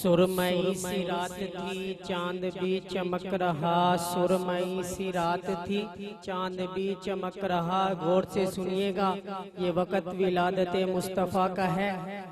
सुरमई सी रात थी चांद भी चमक रहा, सुरमई सी रात थी चांद भी चमक रहा। गौर से सुनिएगा, ये वक़्त विलादत मुस्तफ़ा का है।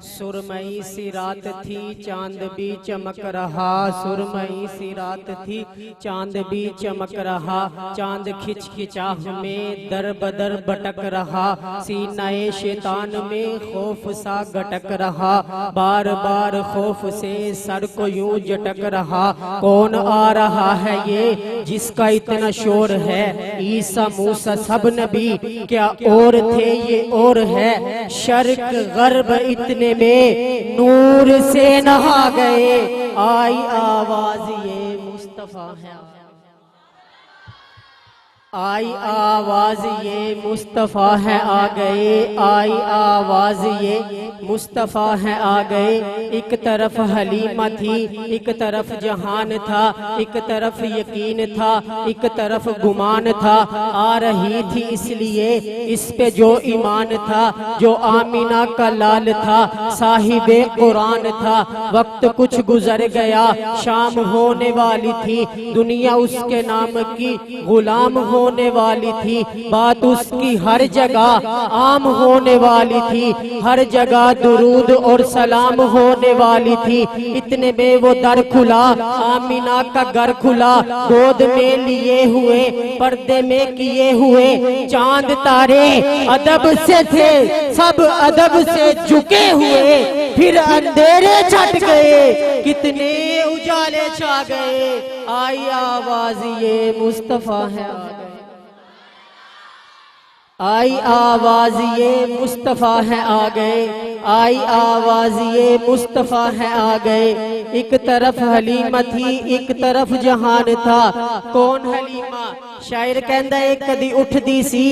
सुरमई सी रात थी चांद भी चमक रहा, सुरमई सी रात थी चांद भी चमक रहा। चांद खिच खिचाह में दर बदर भटक रहा, सीनाए शैतान में खौफ सा गटक रहा। बार बार खौफ से सर को यूं झटक रहा। कौन आ रहा है ये जिसका इतना शोर है? ईसा मूसा सब नबी क्या और थे, ये और है। शर्क गर्ब इतने में नूर से नहा गए, आई आवाज ये मुस्तफा है। आई आवाज ये मुस्तफ़ा है आ गए, आई आवाज ये मुस्तफ़ा है आ गए। एक तरफ हलीमा थी, एक तरफ जहान था, एक तरफ यकीन था, एक तरफ गुमान था। आ रही थी इसलिए इस पे जो ईमान था, जो आमीना का लाल था, साहिबे कुरान था। वक्त कुछ गुजर गया, शाम होने वाली थी, दुनिया उसके नाम की गुलाम होने वाली थी। बात उसकी हर जगह आम होने वाली थी, हर जगह दुरूद और सलाम होने वाली थी। इतने में वो दर खुला, आमीना का घर खुला। गोद में लिए हुए, पर्दे में किए हुए चांद तारे अदब से थे, सब अदब से झुके हुए। फिर अंधेरे छट गए, कितने उजाले छा गए। आई आवाज ये मुस्तफ़ा है, आई आवाज ये मुस्तफ़ा है आ गए, आई आवाज ये मुस्तफ़ा है आ गए। एक तरफ हलीमा थी, एक तरफ जहान था। कौन हलीमा? शायर कहंदा है कदी उठदी सी,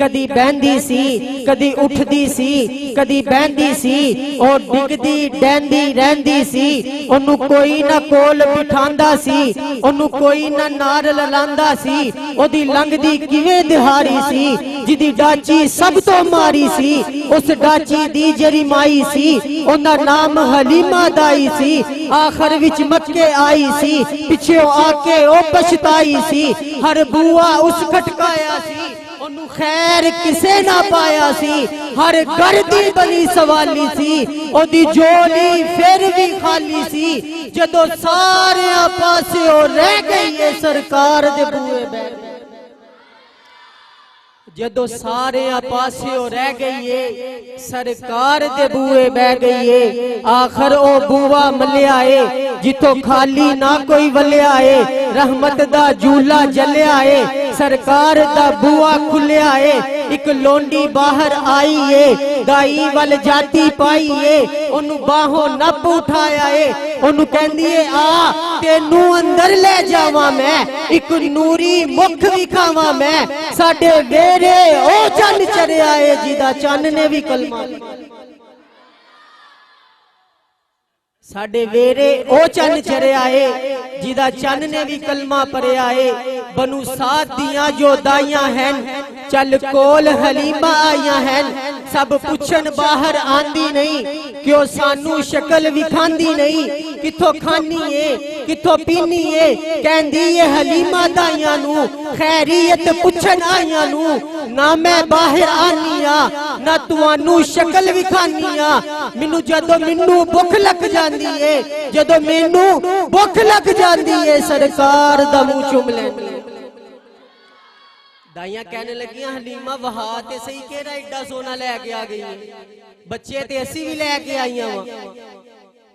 कदी बहंदी सी, कदी उठदी सी, कदी बहंदी सी, और डिगदी डैंदी रहंदी सी। ओनू कोई ना कोल बिठांदा सी, ओनू कोई ना नार लांदा सी। ओदी लंघदी किवें दिहाड़ी सी, जिदी डाची सब तो मारी सी। उस डाची दी जरी माई सी, ओदा नाम हलीमा दाई सी। आखिर विच मक्के आई सी, पिछे आके ओ पछताई सी। हर बुआ उस खटकाया सी, ओनू खैर किसे ना पाया सी। हर घर दी बनी सवाली सी, ओदी जोली फिर भी खाली सी। जदों सारे पासे ओ रह गई है सरकार दे बूए बैठ, जदों सारे पासे रह गई है सरकार दे बूए बह गई है। आखिर ओ बुआ मलिया है जिथों खाली ना कोई वलिया है। रहमत दा झूला जलिया है, सरकार दा बुआ खुलिया है। एक लोंडी बाहर आई है, दाई वाल जाती पाई है। ओनू बाहों नप उठाया है, ओनू कहंदी है आ तेनू अंदर ले जावा मैं, एक नूरी मुख विखावा मैं। साडे वेरे ओ चंद चढ़िया है जिदा चन्न ने भी कलमा, साडे वेरे ओ चन्न चढ़िया है जिदा चन्न ने भी कलमा पढ़िया है। बनु साद दियां जो दाइयां हैं, चल कोल हलीमा आईयां हैं। सब पुछन बाहर आंदी नहीं, क्यों सानू शक्ल विखांदी नहीं। किथों खानी है, किथों पीनी है, कहंदी है हलीमा दाइयां नू खैरियत पुछन आईयां नू। ना मैं बाहर आनिया, ना तुआनू शक्ल विखानिया। मैनू जदों मैनू भुख लग जांदी है, जदों मैनू भुख लग जांदी है सरकार दा मुंह चुम लैंदी। दाइयां कहने लगियां हलीमा वहा ते सही केड़ा एडा सोना लैके आ गई है, बच्चे ते असी भी लैके आईयां वा।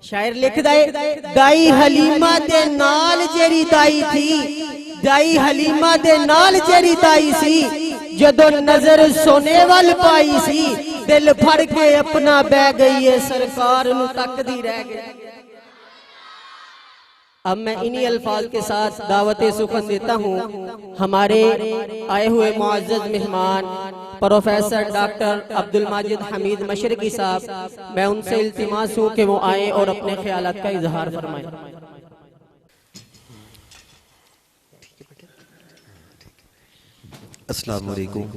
शायर लिखदा है दाई हलीमा दे नाल जेरी दाई थी, दाई हलीमा दे नाल जेरी दाई सी। जदों नजर सोने वाल पाई सी, दिल फड़ के अपना बह गई है सरकार नू तकदी रह गई। अब मैं इन्हीं अल्फाज के साथ दावत सुखन देता हूँ हमारे आए हुए मुअज़्ज़ज़ मेहमान प्रोफेसर डॉक्टर अब्दुल माजिद हमीद मशरकी साहब। मैं उनसे इल्तिमास हूँ कि वो आए और अपने ख्यालात का इजहार फरमाएं। अस्सलाम वालेकुम।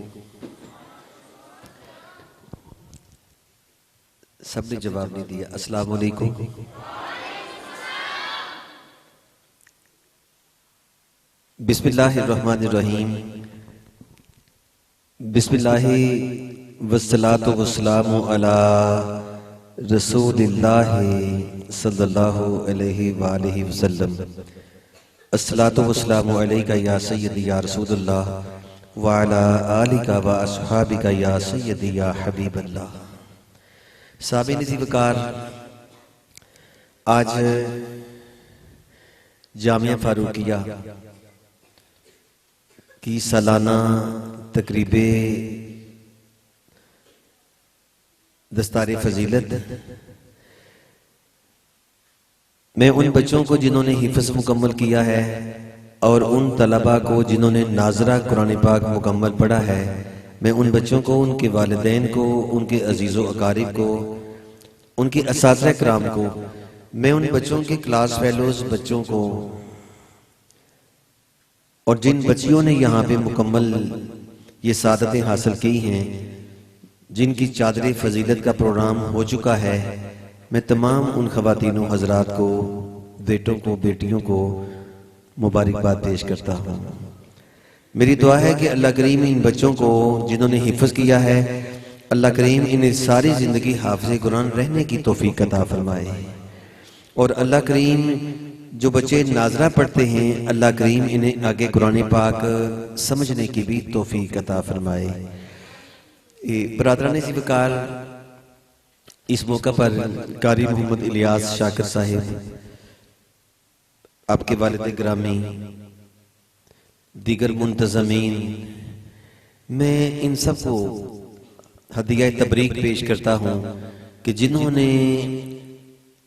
सबने जवाब नहीं दिया। अस्सलाम वालेकुम। बिस्मिल्लाहिर्रहमानिर्रहीम। बिस्मिल्लाहि वस्सलातु वस्सलामु अला रसूलिल्लाहि सल्लल्लाहु अलैहि वालिहि वसल्लम। अस्सलातु वस्सलामु अलैका या सय्यदी या रसूलल्लाह व अला आलिका व अस्हाबिका या सय्यदी या हबीबल्लाह। साबिन वकार, आज जामिया फारूकिया की सालाना तकरीबे दस्तारे फजीलत मैं उन बच्चों को जिन्होंने हिफ्ज़ मुकम्मल किया है और उन तलबा को जिन्होंने नाजरा कुरान पाक मुकम्मल पढ़ा है, मैं उन बच्चों को, उनके वालिदैन को, उनके अजीज़ो अकारिब को, उनके असातिज़ा किराम को, मैं उन बच्चों के क्लास फेलोज बच्चों को और जिन बच्चियों ने यहाँ पे मुकम्मल ये सादतें हासिल की हैं, जिनकी चादर फजीलत का प्रोग्राम हो चुका है, मैं तमाम उन ख़वातीनों हजरात को, बेटों को, बेटियों को मुबारकबाद पेश करता हूँ। मेरी दुआ है कि अल्लाह करीम इन बच्चों को जिन्होंने हिफ्ज़ किया है, अल्लाह करीम इन्हें सारी ज़िंदगी हाफ़िज़ कुरान रहने की तौफीक अता फरमाए। और अल्लाह करीम जो बच्चे नाजरा पढ़ते हैं, अल्लाह करीम इन्हें आगे कुरान पाक समझने की भी तौफीक अता फरमाए। बरादरान ज़िवकार, इस मौका पर कारी मोहम्मद इलियास शाकिर साहिब, आपके वालिद ग्रामी, दीगर मुंतज़मीन, मैं इन सब को हदिया तबरीक पेश करता हूँ कि जिन्होंने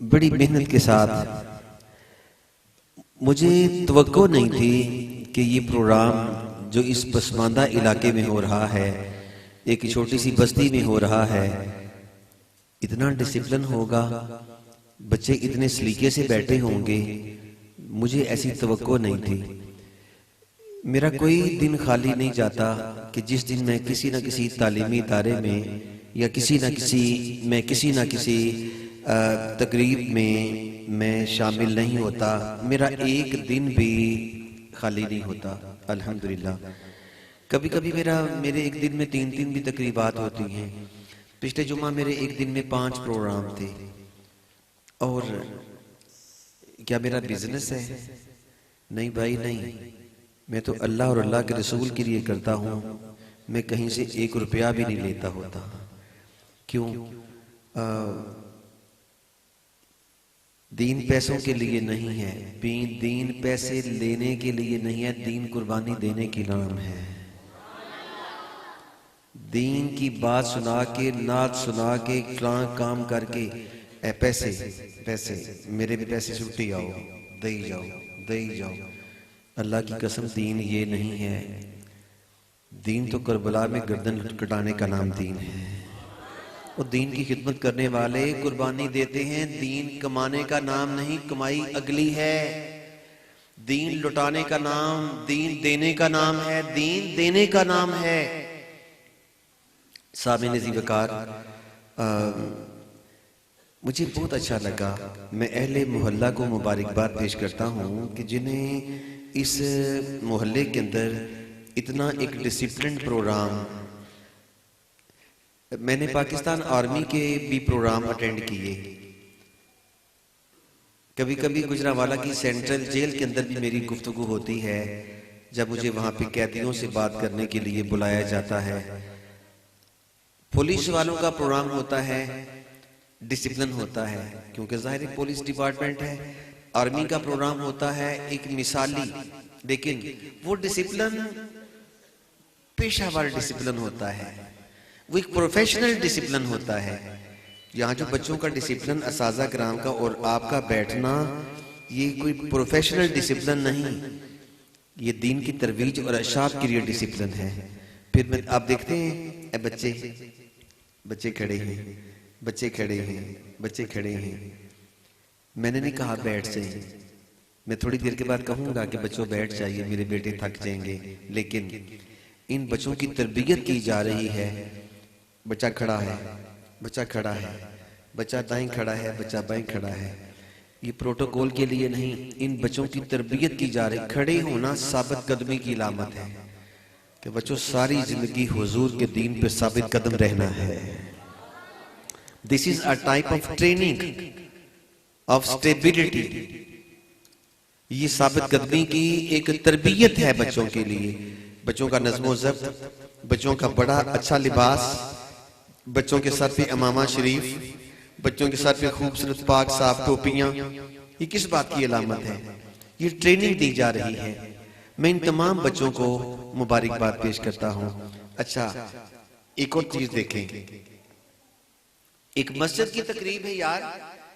बड़ी मेहनत के साथ, मुझे तवक्को नहीं थी कि ये प्रोग्राम जो इस पसमानदा इलाके में हो रहा है, एक छोटी सी बस्ती में हो रहा है, इतना डिसिप्लिन होगा, बच्चे इतने सलीके से बैठे होंगे, मुझे ऐसी तवक्को नहीं थी। मेरा कोई दिन खाली नहीं जाता कि जिस दिन मैं किसी न किसी तालीमी इदारे में या किसी न किसी तकरीब में मैं शामिल नहीं होता। मेरा एक दिन भी खाली नहीं होता, अल्हम्दुलिल्लाह। कभी कभी मेरे एक दिन में 3 भी तकरीबात होती हैं। पिछले जुमा मेरे एक दिन में 5 प्रोग्राम थे। और क्या मेरा बिजनेस है? नहीं भाई नहीं, मैं तो अल्लाह और अल्लाह के रसूल के लिए करता हूँ। मैं कहीं से 1 रुपया भी नहीं लेता होता। क्यों? दीन पैसों के लिए नहीं है, दीन पैसे लेने के लिए नहीं है, दीन कुर्बानी देने की नाम है। दीन की बात सुना के, नात सुना के, काम करके पैसे मेरे भी पैसे छुट्टी आओ, दई जाओ। अल्लाह की कसम, दीन ये नहीं है। दीन तो करबला में गर्दन कटाने का नाम दीन है। और दीन की खिदमत करने वाले कुर्बानी देते हैं। दीन कमाने का नाम नहीं, कमाई अगली है। दीन लुटाने का नाम, दीन देने का नाम है, दीन देने का नाम है। साबिन ज़िवकार, मुझे बहुत अच्छा लगा। मैं अहले मोहल्ला को मुबारकबाद पेश करता हूँ कि जिन्हें इस मोहल्ले के अंदर इतना एक डिसिप्लिन प्रोग्राम, मैंने पाकिस्तान आर्मी के भी प्रोग्राम अटेंड किए। कभी कभी गुजरांवाला की सेंट्रल जेल के अंदर भी मेरी गुफ्तगू होती है, जब मुझे वहां पे कैदियों से बात करने के लिए बुलाया जाता है। पुलिस वालों का प्रोग्राम होता है, डिसिप्लिन होता है, क्योंकि जाहिर पुलिस डिपार्टमेंट है। आर्मी का प्रोग्राम होता है एक मिसाली, लेकिन वो डिसिप्लिन पेशावर डिसिप्लिन होता है, वो एक प्रोफेशनल डिसिप्लिन होता है। यहाँ जो बच्चों का डिसिप्लिन, असाज़ा किराम का और आपका बैठना, ये कोई प्रोफेशनल डिसिप्लिन नहीं, ये दीन की तरवीज और अशाब के लिए डिसिप्लिन है। फिर आप देखते हैं बच्चे खड़े हैं। मैंने नहीं कहा बैठ जाइए, मैं थोड़ी देर के बाद कहूंगा कि बच्चों बैठ जाइए, मेरे बेटे थक जाएंगे, लेकिन इन बच्चों की तरबियत की जा रही है। बच्चा खड़ा है, बच्चा दाएं खड़ा है, बच्चा बाएं खड़ा है, ये प्रोटोकॉल के लिए नहीं, इन बच्चों की तरबियत की जा रही। खड़े होना साबित कदमी की इलामत है कि बच्चों सारी जिंदगी हुजूर के दीन पे साबित कदम रहना है। This is a type of training of stability. ये साबित कदमी की एक तरबियत है बच्चों के लिए। बच्चों का नज़्मो ज़ब्त, बच्चों का बड़ा अच्छा लिबास, बच्चों के सर पे इमामा शरीफ, बच्चों के सर पे खूबसूरत पाक साफ टोपियां, ये किस बात की अलामत है? ये ट्रेनिंग दी जा रही है। मैं इन तमाम बच्चों को मुबारकबाद पेश करता हूं। अच्छा, एक और चीज देखें, एक मस्जिद की तकरीब है यार,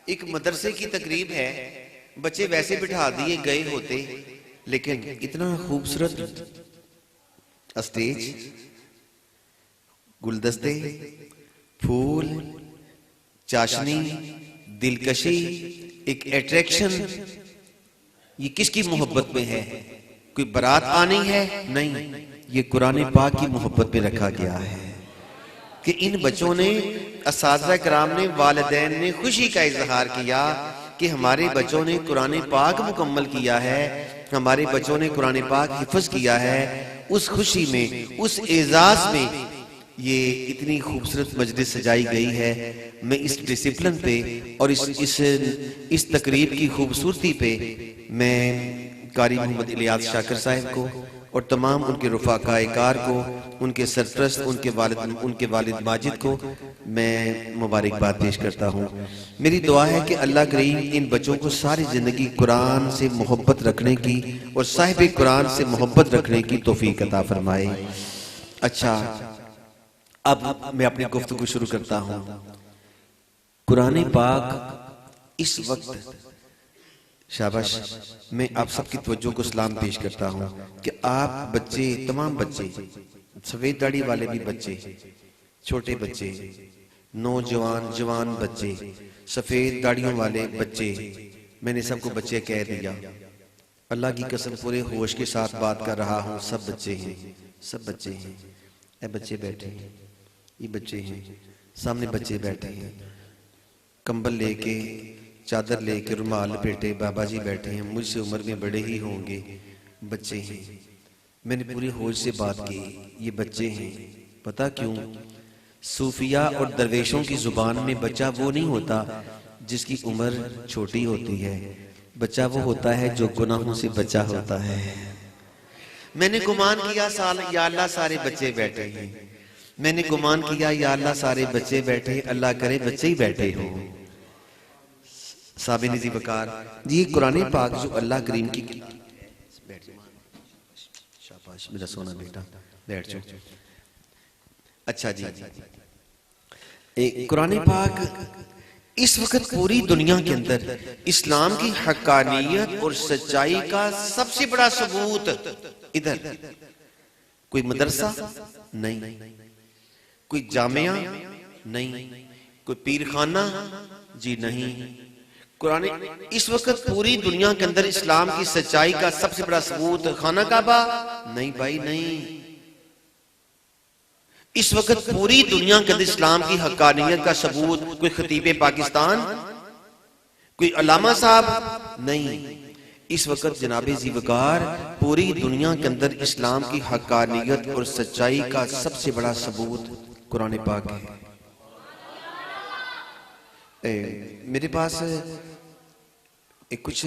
एक मदरसे की तकरीब है, बच्चे वैसे बिठा दिए गए होते, लेकिन इतना खूबसूरत स्टेज, गुलदस्ते, फूल, चाशनी, दिलकशी, एक अट्रैक्शन, ये किसकी मोहब्बत में है? कोई बारात आनी है? नहीं, ये कुरान पाक की मोहब्बत में रखा गया है कि इन बच्चों ने, असातिज़ा किराम ने, वालिदैन ने खुशी का इजहार किया कि हमारे बच्चों ने कुरान पाक मुकम्मल किया है, हमारे बच्चों ने कुरान पाक हिफ्ज किया है। उस खुशी में, उस एजाज में ये इतनी खूबसूरत मजलिस सजाई गई है। मैं इस डिसिप्लिन पे और इस तकरीब की खूबसूरती पे मैं कारी मोहम्मद इलियास शाकिर साहब को और तमाम उनके रुफ़ाक़ाए-कार को, उनके सरप्रस्त, उनके वालिद माजिद को मैं मुबारकबाद पेश करता हूँ। मेरी दुआ है कि अल्लाह करीम इन बच्चों को सारी ज़िंदगी कुरान से मोहब्बत रखने की और साहिब कुरान से मोहब्बत रखने की तौफीक अता फरमाए। अच्छा, अब मैं अपनी गुफ्तगू शुरू करता हूँ। कुरान पाक इस वक्त, शाबाश, मैं आप सबकी तवज्जो को सलाम पेश करता हूँ कि आप बच्चे, तमाम बच्चे, सफेद दाढ़ी वाले भी बच्चे, छोटे बच्चे, नौजवान, जवान बच्चे, सफेद दाढ़ियों वाले बच्चे, मैंने सबको बच्चे कह दिया। अल्लाह की कसम पूरे होश के साथ बात कर रहा हूँ। सब बच्चे हैं, सब बच्चे हैं। ए बच्चे बैठे हैं, ये बच्चे हैं, सामने बच्चे बैठे हैं, कंबल लेके, चादर लेके, रुमाल लपेटे बाबा जी बैठे हैं, मुझसे उम्र में बड़े ही होंगे, बच्चे हैं। मैंने पूरी होश से बात की, ये बच्चे हैं। पता क्यों? सूफिया और दरवेशों की जुबान में बच्चा वो नहीं होता जिसकी उम्र छोटी होती है, बच्चा वो होता है जो गुनाहों से बचा होता है। मैंने गुमान किया या अल्लाह सारे बच्चे बैठे हैं, मैंने गुमान किया या अल्लाह सारे बच्चे बैठे, अल्लाह करे बच्चे ही बैठे हो। साबिर निजी वकार जी, कुरान पाक जो अल्लाह करीम की, शाबाश मेरा सोना बेटा, बैठ जाओ। अच्छा जी, कुरान पाक इस वक्त पूरी दुनिया के अंदर इस्लाम की हक्कानियत और सच्चाई का सबसे बड़ा सबूत। इधर कोई मदरसा नहीं, कोई जामिया नहीं, कोई पीरखाना जी नहीं। कुरान इस वक्त पूरी दुनिया के अंदर इस्लाम की सच्चाई का सबसे बड़ा सबूत खाना काबा नहीं भाई, नहीं। इस वक्त पूरी दुनिया के अंदर इस्लाम की हक्कानियत का सबूत कोई खतीब पाकिस्तान, कोई अल्लामा साहब नहीं। इस वक्त जनाबे ज़ीवकार पूरी दुनिया के अंदर इस्लाम की हक्कानियत और सच्चाई का सबसे बड़ा सबूत कुरान पाक है। मेरे पास कुछ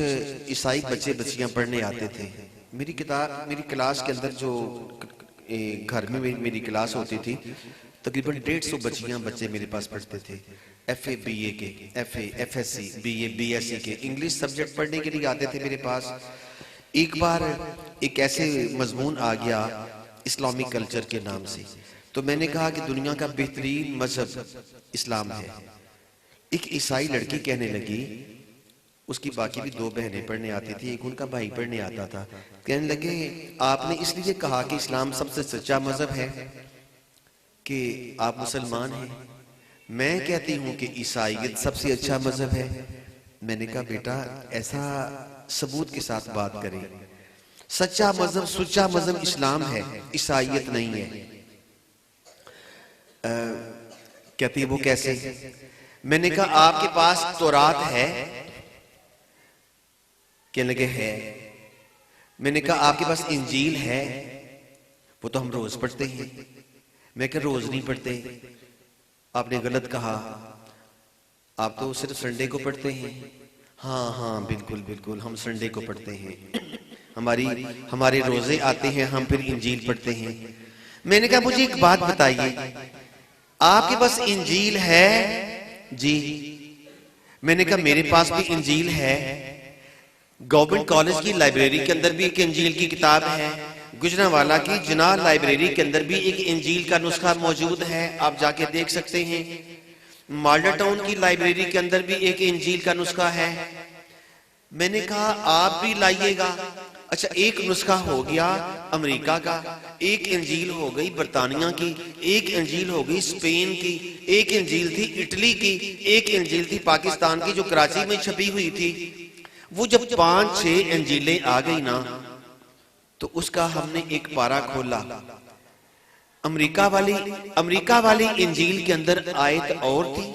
ईसाई बच्चे बच्चियां पढ़ने आते थे। मेरी क्लास के अंदर जो घर में मेरी क्लास होती थी, तकरीबन 150 बच्चियां बच्चे मेरे पास पढ़ते थे। FA BA के, FA FSC BA BSc के इंग्लिश सब्जेक्ट पढ़ने के लिए आते थे मेरे पास। एक बार एक ऐसे मजमून आ गया इस्लामिक कल्चर के नाम से, तो मैंने कहा कि दुनिया का बेहतरीन मजहब इस्लाम है। एक ईसाई लड़की कहने लगी, उसकी बाकी भी 2 बहनें पढ़ने आती थी, एक उनका भाई पढ़ने आता था, कहने लगे आपने इसलिए कहा कि इस्लाम सबसे सच्चा मजहब है कि आप मुसलमान हैं। मैं कहती हूं कि ईसाईयत सबसे अच्छा मजहब है। मैंने कहा बेटा ऐसा सबूत के साथ बात करें, सच्चा मजहब, सुच्चा मजहब इस्लाम है, ईसाईयत नहीं है। कहती वो कैसे? मैंने कहा आपके पास तौरात है, कहने लगे है। मैंने कहा आपके पास इंजील है? वो तो हम रोज पढ़ते हैं। मैं कहा रोज नहीं पढ़ते, आपने गलत कहा, आप तो सिर्फ संडे को पढ़ते हैं। हाँ हाँ बिल्कुल बिल्कुल, हम संडे को पढ़ते हैं, हमारे रोजे आते हैं, हम फिर इंजील पढ़ते हैं। मैंने कहा मुझे एक बात बताइए, आपके पास इंजील है? जी। मैंने कहा मेरे पास भी इंजील है। गवर्नमेंट कॉलेज की लाइब्रेरी के अंदर भी एक इंजील की किताब है। गुजरांवाला की जिना लाइब्रेरी के अंदर भी एक इंजील का नुस्खा मौजूद है, आप जाके देख सकते हैं। माल्डा टाउन की लाइब्रेरी के अंदर भी एक इंजील का नुस्खा है। मैंने कहा आप भी लाइएगा। अच्छा, एक नुस्खा हो गया अमेरिका का, एक इंजील हो गई बरतानिया की, एक इंजील हो गई स्पेन की, एक इंजील थी इटली की, एक इंजील थी पाकिस्तान की जो कराची में छपी हुई थी। वो जब 5-6 इंजीलें आ गई ना, तो उसका हमने एक पारा खोला। अमेरिका वाली इंजील के अंदर आयत और थी,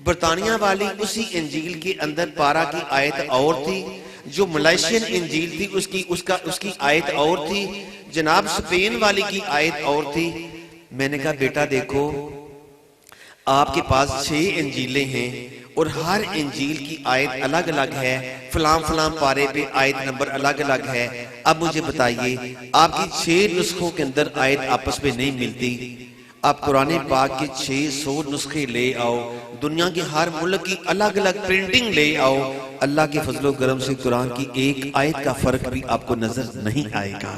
बरतानिया वाली उसी इंजील के अंदर पारा की आयत और थी, जो मलेशियन इंजील थी उसकी आयत और थी, जनाब स्पेन वाली की आयत और थी। मैंने कहा बेटा देखो, आपके पास 6 इंजीलें हैं और हर इंजील की आयत अलग अलग है, फलां पारे पे आयत नंबर अलग अलग है। अब मुझे बताइए, आपकी 6 नुस्खों के अंदर आयत आपस में नहीं मिलती, आप कुरान पाक के 600 नुस्खे ले आओ, दुनिया के हर मुल्क की अलग अलग प्रिंटिंग ले आओ, अल्लाह के फजलो करम से कुरान की एक आयत का फर्क भी आपको नजर नहीं आएगा।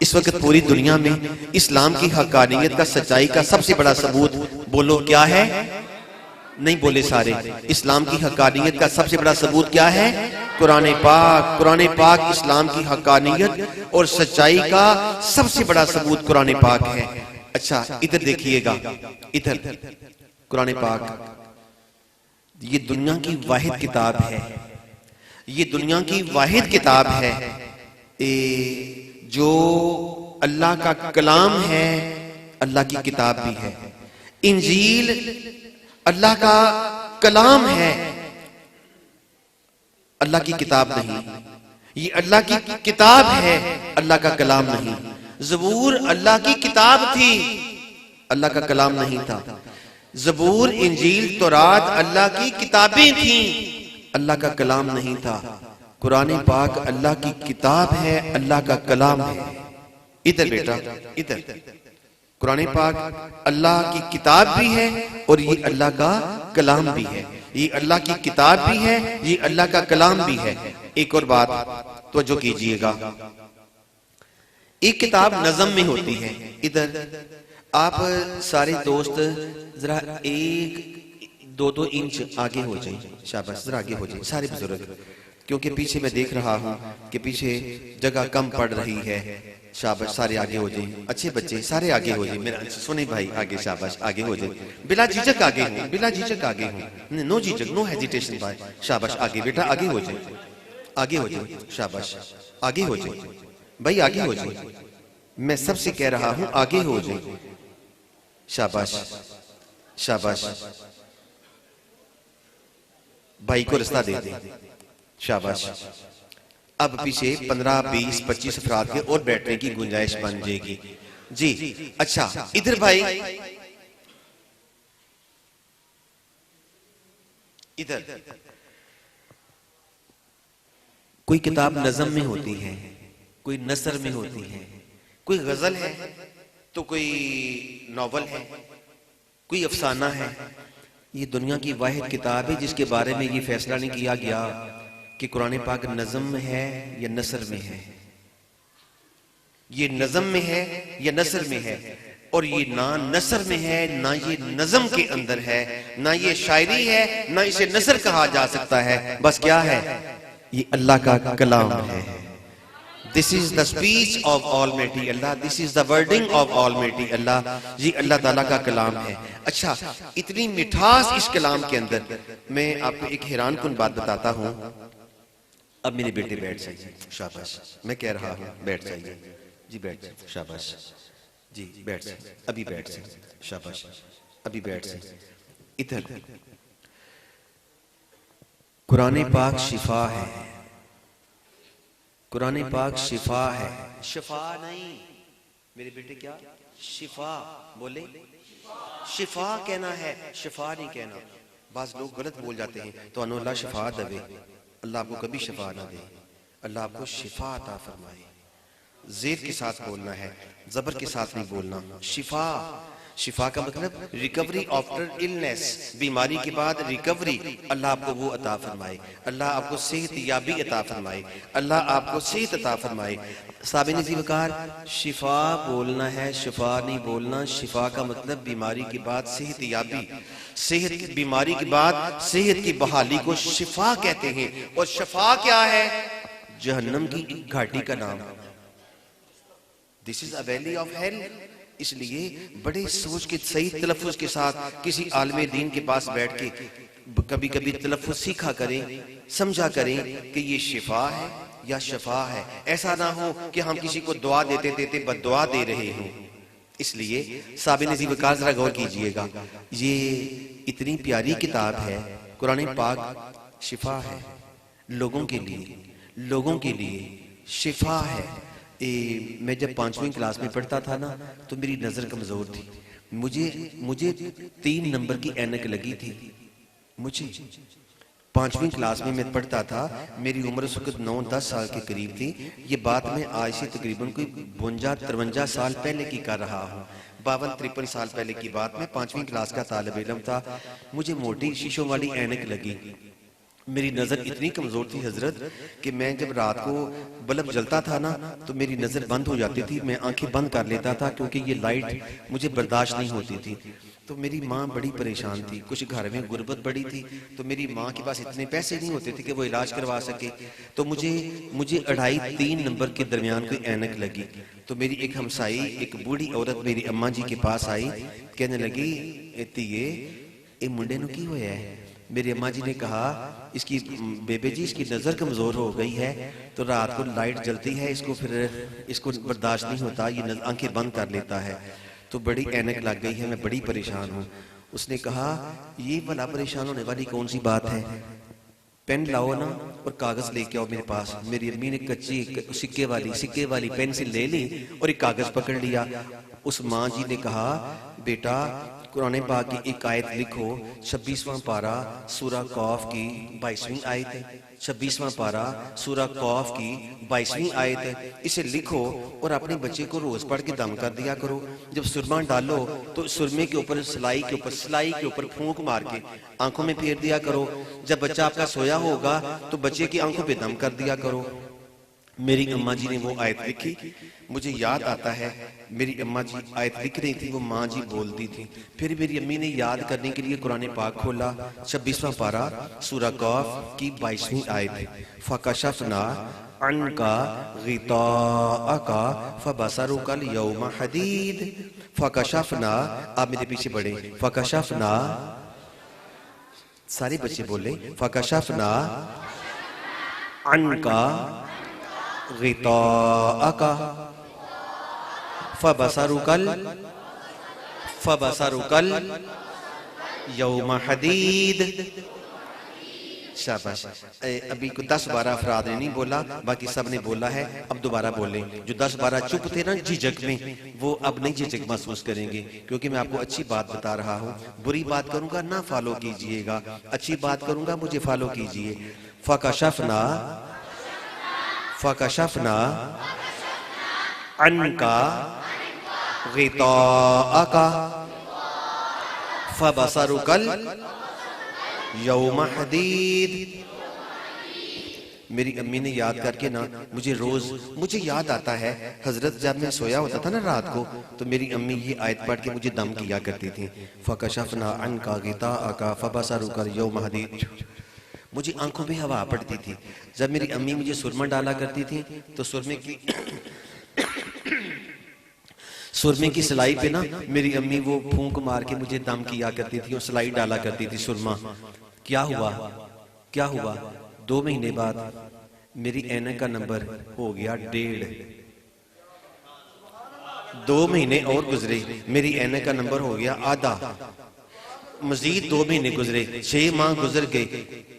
इस वक्त पूरी दुनिया में इस्लाम की हकानियत का, सच्चाई का सबसे बड़ा सबूत बोलो क्या है? नहीं बोले सारे। इस्लाम की हकानियत का सबसे बड़ा सबूत क्या है? कुरान पाक। कुरान पाक इस्लाम की हकानियत और सच्चाई का सबसे बड़ा सबूत कुरान पाक है। अच्छा इधर देखिएगा, इधर कुरान पाक, ये दुनिया की वाहिद किताब है, ये दुनिया की वाहिद किताब है जो अल्लाह का कलाम है, अल्लाह की किताब भी है। इंजील अल्लाह का कलाम है, अल्लाह की किताब नहीं। ये अल्लाह की किताब है, अल्लाह का कलाम नहीं। ज़बूर अल्लाह की किताब थी, अल्लाह का कलाम नहीं था। ज़बूर, इंजील, तौरात अल्लाह की किताबें थी, अल्लाह का कलाम नहीं था। कुरान पाक अल्लाह की किताब है, अल्लाह का कलाम है। इधर बेटा, इधर कुरान पाक अल्लाह की किताब भी है और ये अल्लाह का कलाम भी है। ये अल्लाह की किताब भी है, ये अल्लाह का कलाम भी है। एक और बात तवज्जो कीजिएगा, एक किताब नज़म में होती है। इधर आप सारे दोस्त जरा 1-2 इंच आगे हो जाए, शाबाश, जरा आगे हो जाए सारे बुजुर्ग, क्योंकि पीछे मैं देख रहा हूं कि पीछे जगह कम पड़ रही है। शाबाश, सारे आगे हो जाए, अच्छे बच्चे सारे आगे हो जाए। मेरा सुने भाई, आगे, शाबाश, आगे हो जाए, बिला झिझक आगे हो, बिला झिझक आगे हो, नो झिझक, नो हेजिटेशन भाई, शाबाश, आगे बेटा, आगे हो जाए, आगे हो जाए, शाबाश, आगे हो जाए भाई, आगे हो जाए। मैं सबसे कह रहा हूं आगे हो जाए, शाबाश, शाबाश, भाई को रास्ता दे दे, शाबाश। अब पीछे 15, 20, 25 अफराद के और बैठने की गुंजाइश बन जाएगी जी। अच्छा इधर भाई, इधर कोई किताब नज़म में होती है, कोई नसर में होती है, कोई गजल है तो कोई नॉवल है, कोई अफसाना है। ये दुनिया की वाहिद किताब है जिसके बारे में ये फैसला नहीं किया गया कि कुरान पाक नज़म में है या नसर में है, ये नज़म में है या नसर में है। और ये ना नसर में है, ना ये नज़म के अंदर है, ना ये शायरी है, ना इसे नसर कहा जा सकता है। बस क्या है? ये अल्लाह का कलाम है। This is the speech of almighty Allah, this is the wording of almighty Allah. ये अल्लाह ताला का कलाम है। अच्छा, इतनी मिठास इस कलाम के अंदर। मैं आपको एक हैरान कुन बात बताता हूं। अब मेरे बेटे बैठ जाइए, शाबाश, मैं कह रहा हूं बैठ जाइए जी, बैठ जाइए, शाबाश जी, बैठ जाइए, अभी बैठ जाइए, शाबाश, अभी बैठ जाइए। इधर कुरान पाक शिफा है, कुरान पाक शिफा है, शिफा नहीं मेरे बेटे, क्या शिफा बोले, शिफा कहना है, शिफा नहीं कहना। बाज लोग गलत बोल जाते हैं, तो अल्लाह शिफा दे, अल्लाह आपको कभी शिफा ना दे, अल्लाह आपको शिफा अता फरमाए। जेर के साथ बोलना है, जबर के साथ नहीं बोलना। शिफा, शिफा का मतलब रिकवरी आफ्टर इलनेस, बीमारी के बाद रिकवरी, अल्लाह आपको वो अता फरमाए, अल्लाह आपको सेहत याबी अता फरमाए, अल्लाह आपको सेहत अता फरमाए। साबिन ज़िवकार शिफा बोलना है, शिफा नहीं बोलना। शिफा का मतलब बीमारी के बाद सेहत याबी, सेहत, बीमारी के बाद सेहत की बहाली को शिफा कहते हैं। और शिफा क्या है? जहन्नम की एक घाटी का नाम, this is a valley of hell. इसलिए बड़े सोच के सही तलफ्फुज के साथ किसी आलिम दीन के पास बैठ के कभी कभी तलफ्फुज सीखा करें, समझा करें कि ये शिफा है या शफा है। ऐसा ना हो कि हम किसी को दुआ देते देते बद्दुआ दे रहे हों। इसलिए साबिन ज़िवकार जरा गौर कीजिएगा, ये इतनी प्यारी किताब है कुरान पाक, शिफा है लोगों के लिए, लोगों के लिए शिफा है। मैं जब 5वीं क्लास में पढ़ता था ना, तो मेरी नजर कमजोर थी, मुझे 3 नंबर की ऐनक लगी थी। मुझे 5वीं क्लास में मैं पढ़ता था, मेरी उम्र उस वक्त 9-10 साल के करीब थी। ये बात मैं आज से तकरीबन कोई 52-53 साल पहले की कर रहा हूँ। 52-53 साल पहले की बात, मैं 5वीं क्लास का तालिब इल्म था। मुझे मोटी शीशों वाली ऐनक लगी। मेरी नज़र इतनी कमज़ोर थी हजरत कि मैं जब रात को बल्ब जलता था ना, तो मेरी नज़र बंद हो जाती थी, मैं आंखें बंद कर लेता था, क्योंकि ये लाइट मुझे बर्दाश्त नहीं होती थी। तो मेरी माँ बड़ी परेशान थी, कुछ घर में गुर्बत बड़ी थी, तो मेरी माँ के पास इतने पैसे नहीं होते थे कि वो इलाज करवा सके। तो मुझे 2.5-3 नंबर के दरमियान कोई ऐनक लगी। तो मेरी एक हमसाई, एक बूढ़ी औरत मेरी अम्मा जी के पास आई, कहने लगी, ये मुंडे नु की होया है? मेरी अम्मा जी ने कहा, इसकी बेबे जी, इसकी नज़र कमज़ोर हो गई है, तो रात को लाइट जलती है, इसको बर्दाश्त नहीं होता, ये आंखें बंद कर लेता है, तो बड़ी ऐनक लग गई है, मैं बड़ी परेशान हूँ। उसने कहा, ये भला परेशान होने वाली कौन सी बात है? पेन लाओ ना और कागज लेके आओ मेरे पास। मेरी अम्मी ने कच्ची सिक्के वाली पेंसिल ले ली और एक कागज पकड़ लिया। उस माँ जी ने कहा, बेटा कुरान पाक की एक आयत लिखो, 26वां पारा सूरा कौफ की 22वीं आयत, 26वां पारा सूरा कौफ की 22वीं आयत, इसे लिखो और अपने बच्चे को रोज पढ़ के दम कर दिया करो। जब सुरमा डालो तो सुरमे के ऊपर सिलाई के ऊपर फूंक मार के आंखों में फेर दिया करो। जब बच्चा आपका सोया होगा तो बच्चे की आंखों पे दम कर दिया करो। मेरी अम्मा जी ने वो आयत लिखी। मुझे याद आता है, मेरी अम्मा जी आयत लिख रही थी, वो माँ जी बोलती थी। फिर मेरी अम्मी ने याद करने के लिए कुरान पाक खोला, 26वां पारा सूरा कौफ की 22वीं आयत, फकशफना अन्का गिताअका फबसरुकल यौमा हदीद। फकशफना, आप मेरे पीछे बढ़े, फकशफना, सारे बच्चे बोले, फकशफना अन्का गिताअका फबसरुकल यौमा हदीद। शाबाश। अभी को 10-12 अफराद ने नहीं बोला, बाकी सब ने बोला है। अब दोबारा बोले। जो 10-12 चुप थे ना झिझक में, वो अब नहीं झिझक महसूस करेंगे, क्योंकि मैं आपको अच्छी बात बता रहा हूँ। बुरी बात करूंगा ना फॉलो कीजिएगा, अच्छी बात करूंगा मुझे फॉलो कीजिए। फकशफना अन्का गिताअका फबसरुकल यौमा हदीद। मेरी अम्मी ने याद करके ना मुझे याद आता है हजरत, जब मैं सोया होता था ना रात को, तो मेरी अम्मी ये आयत पढ़ के मुझे दम किया करती थी, फकशफना अन्का गिताअका फबसरुकल यौमा हदीद। मुझे आंखों में हवा पड़ती थी। जब मेरी अम्मी मुझे सुरमा डाला करती थी, तो सुरमे की सिलाई पे ना मेरी अम्मी वो फूंक मार के मुझे दम किया करती थी और सिलाई डाला करती थी सुरमा। क्या हुआ 2 महीने बाद मेरी ऐनक का नंबर हो गया 1.5। 2 महीने और गुजरे, मेरी ऐनक का नंबर हो गया आधा। मजीद 2 महीने गुजरे, 6 माह गुजर गए,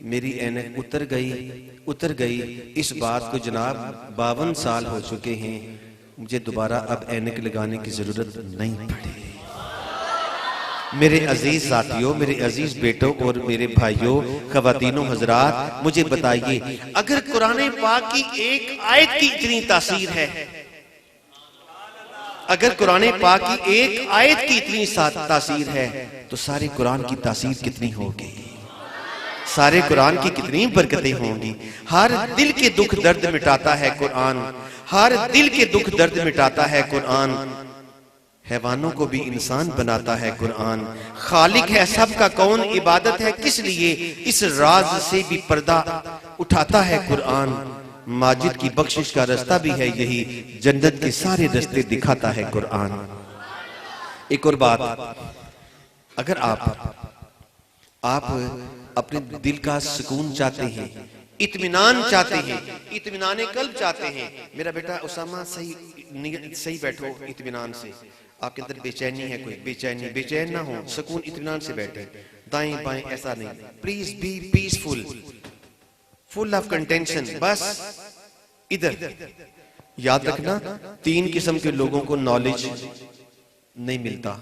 मेरी ऐनक उतर गई। इस बात को जनाब 52 साल हो चुके हैं, मुझे दोबारा अब ऐनक लगाने की जरूरत नहीं पड़ी। मेरे अजीज साथियों, मेरे अजीज बेटों और मेरे भाइयों, खवातीनों, हजरात, मुझे बताइए, अगर कुरान पाक की एक आयत की इतनी तासीर है, अगर कुरान पाक की एक आयत की इतनी तासीर है, तो सारे कुरान की तासीर कितनी होगी, सारे कुरान की कितनी बरकतें होंगी। हर दिल के दुख दर्द मिटाता है कुरान, हर दिल के दुख दर्द मिटाता है कुरान। हैवानों को भी इंसान बनाता है कुरान। खालिक है सबका कौन, इबादत है किस लिए, इस राज से भी पर्दा उठाता है कुरान। माजिद की बख्शिश का रास्ता भी है यही, जन्नत के सारे रास्ते दिखाता है कुरान। एक और बात, अगर आप अपने दिल का सुकून चाहते हैं, इत्मीनान चाहते हैं, इत्मीनान कल्ब चाहते हैं, मेरा बेटा उसामा सही बैठो इत्मीनान से। आपके अंदर बेचैनी है, कोई बेचैन ना हो, सुकून इत्मीनान से बैठे, दाएं बाएं ऐसा नहीं, please be peaceful, full of contention. बस इधर याद रखना, 3 किस्म के लोगों को नॉलेज नहीं मिलता,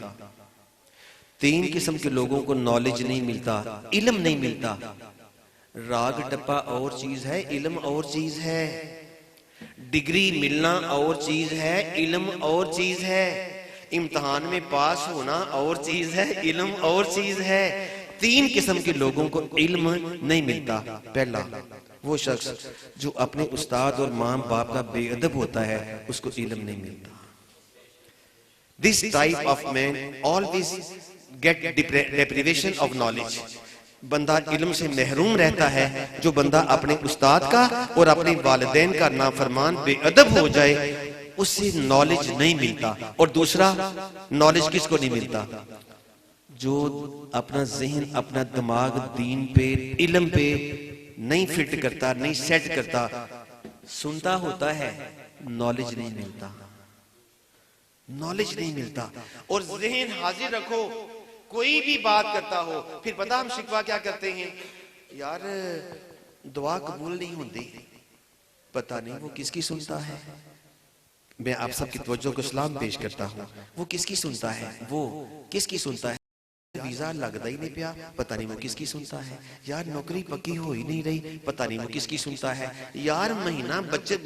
3 किस्म के लोगों को नॉलेज नहीं मिलता, इल्म नहीं मिलता। राग टप्पा और चीज है, इल्म और चीज है। डिग्री मिलना और चीज है, इल्म और चीज है। इम्तिहान में पास होना और चीज है, इल्म और चीज है। 3 किस्म के लोगों को इल्म नहीं मिलता। पहला, वो शख्स जो अपने उस्ताद और माँ बाप का बेअदब होता है, उसको इल्म नहीं मिलता। This type of man always get deprivation of knowledge. बंदा इल्म से महरूम रहता है। जो बंदा अपने उस्ताद का और अपने वालिदैन का नाफरमान बेअदब हो जाए, उससे नॉलेज नहीं मिलता। और दूसरा, नॉलेज किसको नहीं मिलता? जो अपना ज़हन, अपना दिमाग दीन पे, इल्म पे नहीं फिट करता, नहीं सेट करता, सुनता होता है, नॉलेज नहीं मिलता, नॉलेज नहीं मिलता। और ज़हन हाजिर रखो, कोई भी बात करता हो, फिर पता हम शिकवा क्या करते हैं, यार दुआ कबूल नहीं होती, पता नहीं वो किसकी सुनता है। मैं आप सबकी तवज्जो को सलाम पेश करता हूँ। वो किसकी सुनता है, वो किसकी सुनता है? वीजा लगता ही नहीं पिया, पता नहीं वो किसकी सुनता है। यार नौकरी पक्की हो ही नहीं रही, पता नहीं वो किसकी सुनता है। यार महीना बचत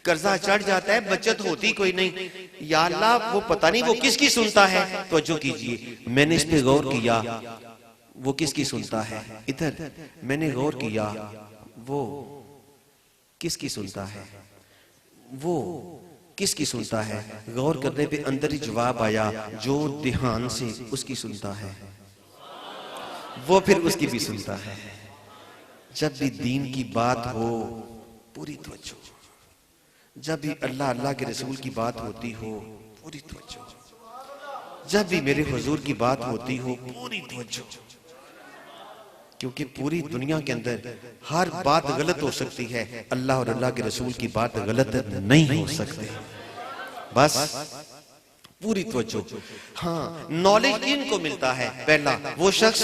कर्जा चढ़ जाता है, बचत होती कोई नहीं, या अल्लाह वो पता नहीं वो किसकी सुनता है। तवज्जो कीजिए, मैंने इस पे गौर किया, वो किसकी सुनता है। इधर मैंने गौर किया, वो किसकी सुनता है, वो किसकी सुनता है। गौर करने पे अंदर ही जवाब आया, जो ध्यान से उसकी सुनता है, वो फिर उसकी भी सुनता है। जब भी दीन की बात हो, पूरी तवज्जो। जब भी अल्लाह अल्लाह के रसूल की बात होती हो, पूरी तवज्जो। जब भी मेरे हुजूर की बात होती हो, पूरी तवज्जो। क्योंकि पूरी दुनिया के अंदर हर बात गलत हो सकती है, अल्लाह और अल्लाह के रसूल की बात गलत नहीं हो सकती। बस पूरी तवज्जो। हाँ, नॉलेज इनको मिलता है। पहला, वो शख्स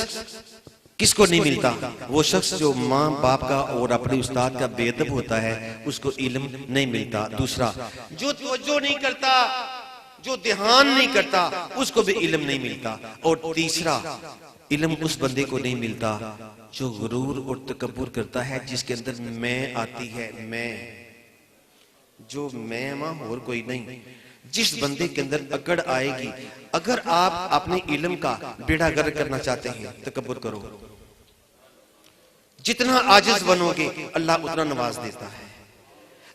किसको नहीं मिलता? वो शख्स जो माँ बाप का और अपने उस्ताद का बेअदब होता है, उसको इल्म नहीं मिलता। दूसरा, जो तवज्जो नहीं करता, जो ध्यान नहीं करता, उसको भी इल्म नहीं मिलता। और तीसरा, इल्म उस बंदे को नहीं मिलता जो गुरूर और तकब्बुर करता है, जिसके अंदर मैं आती है, मैं, जो मैं मां और कोई नहीं। जिस बंदे के अंदर अकड़ आएगी, अगर आप अपने इल्म का बेड़ा गर्क करना चाहते हैं, तकब्बुर करो। जितना आजिज बनोगे, अल्लाह उतना नवाज देता है।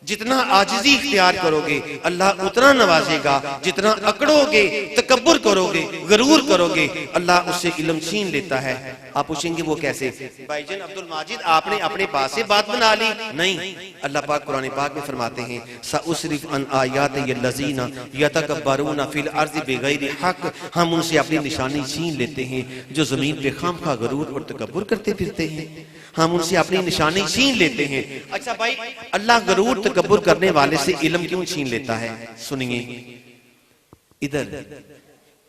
जितना आजिजी इख्तियार करोगे, अल्लाह उतना नवाजेगा। जितना अकड़ोगे, तकब्बुर करोगे, गरूर करोगे, अल्लाह उससे इल्म छीन लेता है। आप पूछेंगे वो कैसे? भाईजान अब्दुल माजिद, आपने अपने पास से बात बना ली? नहीं, अल्लाह पाक कुरान पाक में फरमाते हैं, सउस्रिफ अन आयात यल्लज़ीना यतकब्बरूना फिल अर्ज़ि बिगैरि हक। हम उनसे अपनी निशानी छीन लेते हैं जो जमीन पे खामखा गरूर और तकब्बुर करते फिरते हैं। हम उनसे अपनी निशानी छीन लेते हैं। अच्छा भाई, अल्लाह गरूर तकब्बुर करने वाले से इल्म क्यों छीन लेता है? सुनिए, इधर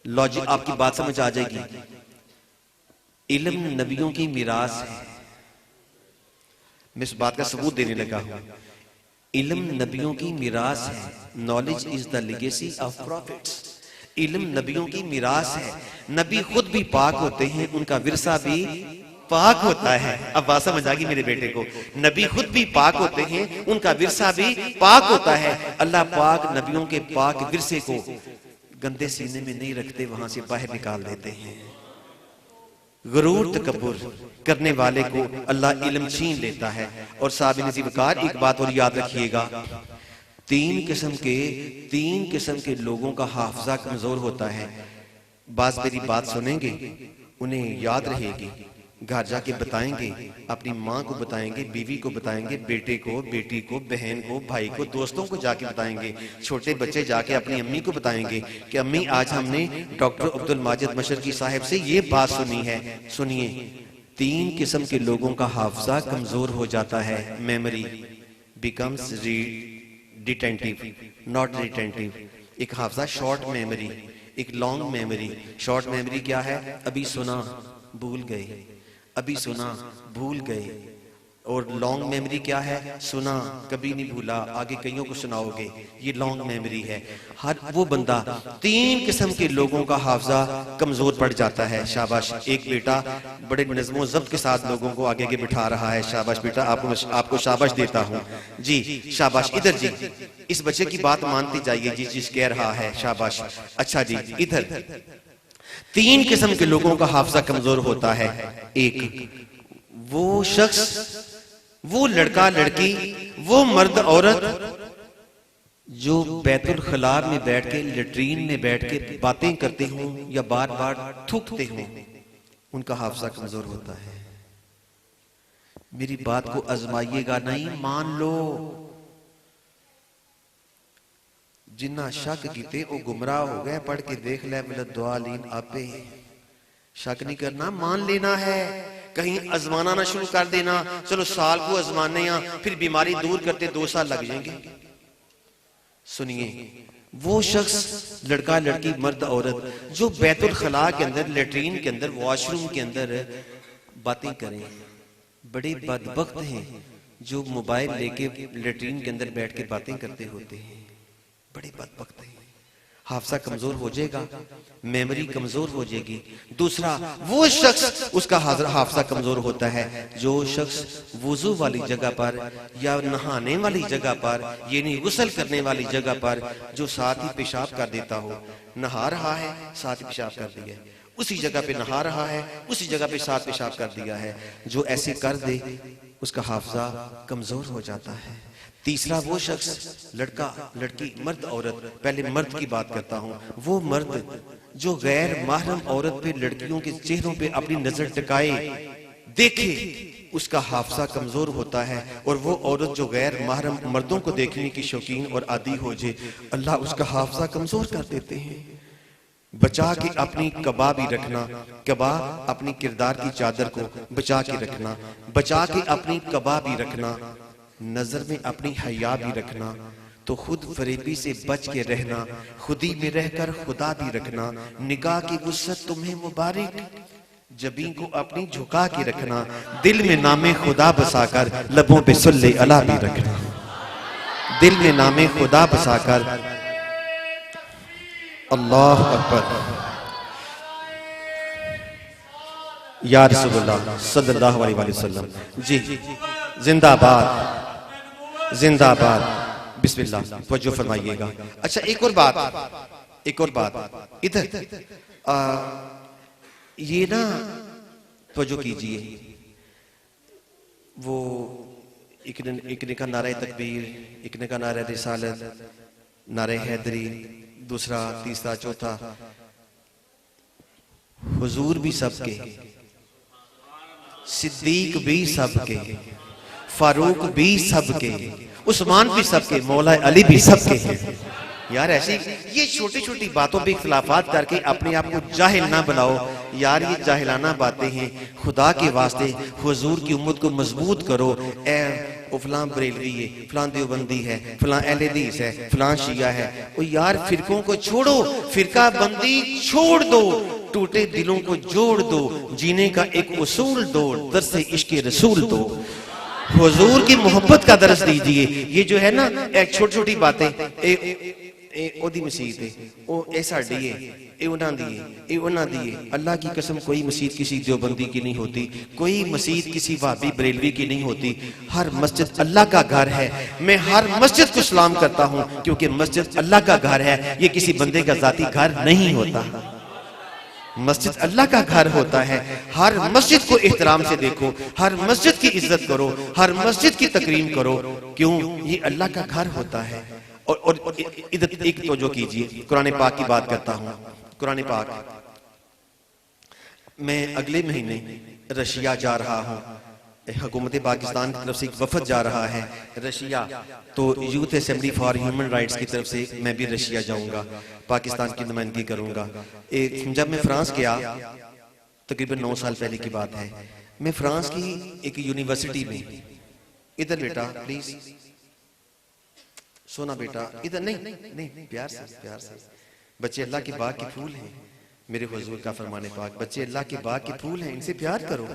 लॉजिक आपकी बात समझ आ जाएगी। इल्म नबियों की मिरास है। मैं इस बात का सबूत देने लगा हूं। इल्म नबियों की मिरास है। Knowledge is the legacy of profits. इल्म नबियों की मिरास है। नबी खुद भी पाक होते हैं, उनका विरसा भी पाक होता है। अब बात समझ आ गई मेरे बेटे को। नबी खुद भी पाक होते हैं, उनका विरसा भी पाक होता है। अल्लाह पाक नबियों के पाक विरसे को गंदे सीने में नहीं रखते, वहां से बाहर निकाल देते हैं। गुरूर तकब्बुर करने वाले को अल्लाह इल्म छीन लेता है। और साहब नजीब कार, एक बात और याद रखिएगा, तीन किस्म के लोगों का हाफजा कमजोर होता है। बाज मेरी बात सुनेंगे, उन्हें याद रहेगी, घर जाके बताएंगे, अपनी माँ को बताएंगे, बीवी को बताएंगे, बेटे को, बेटी को, बहन को, भाई को, दोस्तों को जाके बताएंगे। छोटे बच्चे जाके अपनी अम्मी को बताएंगे कि अम्मी आज हमने डॉक्टर अब्दुल माजिद मशरकी साहब से ये बात सुनी है। सुनिए, तीन किस्म के लोगों का हाफजा कमजोर हो जाता है। Memory becomes detentive, not retentive. एक हाफजा शॉर्ट मेमोरी, एक लॉन्ग मेमोरी। शॉर्ट मेमोरी क्या है? अभी सुना भूल गए, अभी सुना भूल गए। और लॉन्ग मेमोरी क्या है? सुना कभी नहीं भूला, आगे कईयों को सुनाओगे, ये लॉन्ग मेमोरी है। हर वो बंदा, तीन किस्म के लोगों का हाफजा कमजोर पड़ जाता है। शाबाश। एक बेटा बड़े नज़्मो ज़ब्त के साथ लोगों को आगे के बिठा रहा है। शाबाश बेटा, आपको शाबाश देता हूँ जी, शाबाश। इधर जी, इस बच्चे की बात मानती जाइए जी, जिस कह रहा है, शाबाश। अच्छा जी, इधर तीन किस्म के लोगों का हाफजा कमजोर होता है। एक वो शख्स, वो लड़का लड़की, वो मर्द औरत जो बैतुल खला में बैठ के, लेट्रीन में बैठ के बातें करते हों या बार बार थूकते हों, उनका हाफजा कमजोर होता है। मेरी बात को आजमाइएगा नहीं, मान लो। जिन्ना शक कीते वो गुमराह हो गए। पढ़ के देख ले दुआलीन आपे। शक नहीं करना, मान लेना है। कहीं आजमाना ना शुरू कर देना, चलो साल को आजमाने या फिर बीमारी दूर करते 2 साल लग जाएंगे। सुनिए, वो शख्स लड़का लड़की मर्द औरत जो बैतुल खला के अंदर, लेट्रीन के अंदर, वॉशरूम के अंदर बातें करें, बड़े बदबख्त हैं जो मोबाइल लेके लेट्रीन के अंदर बैठ के बातें करते होते हैं। बड़े बदबख्त हैं। हाफजा कमजोर हो जाएगा, मेमोरी कमजोर हो जाएगी। दूसरा, वो शख्स, उसका हाफजा कमजोर होता है जो शख्स वुजू वाली जगह पर या नहाने वाली जगह पर, ये नहीं गुस्ल करने वाली जगह पर, जो साथ ही पेशाब कर देता हो। नहा रहा है, साथ ही पेशाब कर दिया, उसी जगह पे नहा रहा है, उसी जगह पे साथ पेशाब कर दिया है। जो ऐसे कर दे, उसका हाफजा कमजोर हो जाता है। तीसरा, वो शख्स लड़का लड़की मर्द औरत, पहले मर्द की बात करता हूं, वो मर्द जो गैर महरम औरत पे, लड़कियों के चेहरों पे अपनी नजर टिकाए देखे, उसका हाफजा कमजोर होता है। और वो औरत जो गैर महरम मर्दों को देखने की शौकीन और आदी हो जाए, अल्लाह उसका हाफजा कमजोर कर देते हैं। बचा के अपनी कबा भी रखना, कबा अपनी किरदार की चादर को बचा के रखना, बचा के अपनी कबा भी रखना, नजर में अपनी हया भी रखना, तो खुद फरेबी से बच के रहना, खुदी में रहकर खुदा भी रखना, निगाह की वुसअत तुम्हें मुबारक, जबीं को अपनी झुका के रखना, दिल में नामे खुदा बसाकर लबों पे सल्ले अला भी रखना, दिल में नामे खुदा बसाकर। अल्लाह अकबर। या रसूलुल्लाह सल्लल्लाहु अलैहि वसल्लम जी, जिंदाबाद जिंदाबाद। बिस्मिल्लाह, तवज्जो फरमाइएगा। अच्छा, एक और बात इधर ये ना तवज्जो कीजिए। वो एक ने का नारे तकबीर, एक ने का नारे रिसालत, नारे हैदरी, दूसरा, तीसरा, चौथा। हुजूर भी सबके, सिद्दीक भी सबके, फारूक भी सबके, उस्मान भी सबके, मौला अली भी सबके हैं। यार ऐसी ये छोटी छोटी बातों पे इख्तिलाफात करके अपने आप को जाहिल ना बनाओ यार, ये जाहिलाना बातें हैं। खुदा के वास्ते हुजूर की उम्मत को मजबूत करो। फलां बरेलवी है, फलां देवबंदी है, फलां अहले हदीस है, फलां शिया है। ओ यार, फिरकों को छोड़ो, फिरका बंदी छोड़ दो। टूटे दिलों को जोड़ दो, जीने का एक उसूल दो, दर्स इश्क रसूल दो। हुजूर की मोहब्बत का दर्स दीजिए। ये जो है ना एक छोटी छोटी बातें, ओदी मसीत है, ओ ए साडी है, ए उन्हां दी है, ए उन्हां दी है। अल्लाह की कसम कोई मस्जिद किसी देवबंदी की नहीं होती, कोई मस्जिद किसी वहाबी बरेलवी की नहीं होती। हर मस्जिद अल्लाह का घर है। मैं हर मस्जिद को सलाम करता हूं क्योंकि मस्जिद अल्लाह का घर है, ये किसी बंदे का जाती घर नहीं होता। मस्जिद अल्लाह का घर होता है। हर मस्जिद को एहतराम से देखो, हर मस्जिद की इज्जत करो, हर मस्जिद की तकरीम करो। क्यों? ये अल्लाह का घर होता है। और इधर एक तवज्जो कीजिए, कुरान पाक की बात करता हूं। कुरान पाक, मैं अगले महीने रशिया जा रहा हूं, हुकूमत पाकिस्तान की तरफ से एक वफद जा रहा है रशिया, तो youth assembly for human rights की तरफ से मैं भी रशिया जाऊंगा, पाकिस्तान की नुमाइंदगी करूंगा। जब मैं फ्रांस गया, तकरीबन 9 साल पहले की बात है, मैं फ्रांस की एक यूनिवर्सिटी में, इधर बेटा प्लीज, सोना बेटा इधर, नहीं प्यार से, बच्चे अल्लाह के बाग के फूल हैं, मेरे हुजूर का फरमाने पाक, बच्चे अल्लाह के बाग के फूल हैं, इनसे प्यार करो।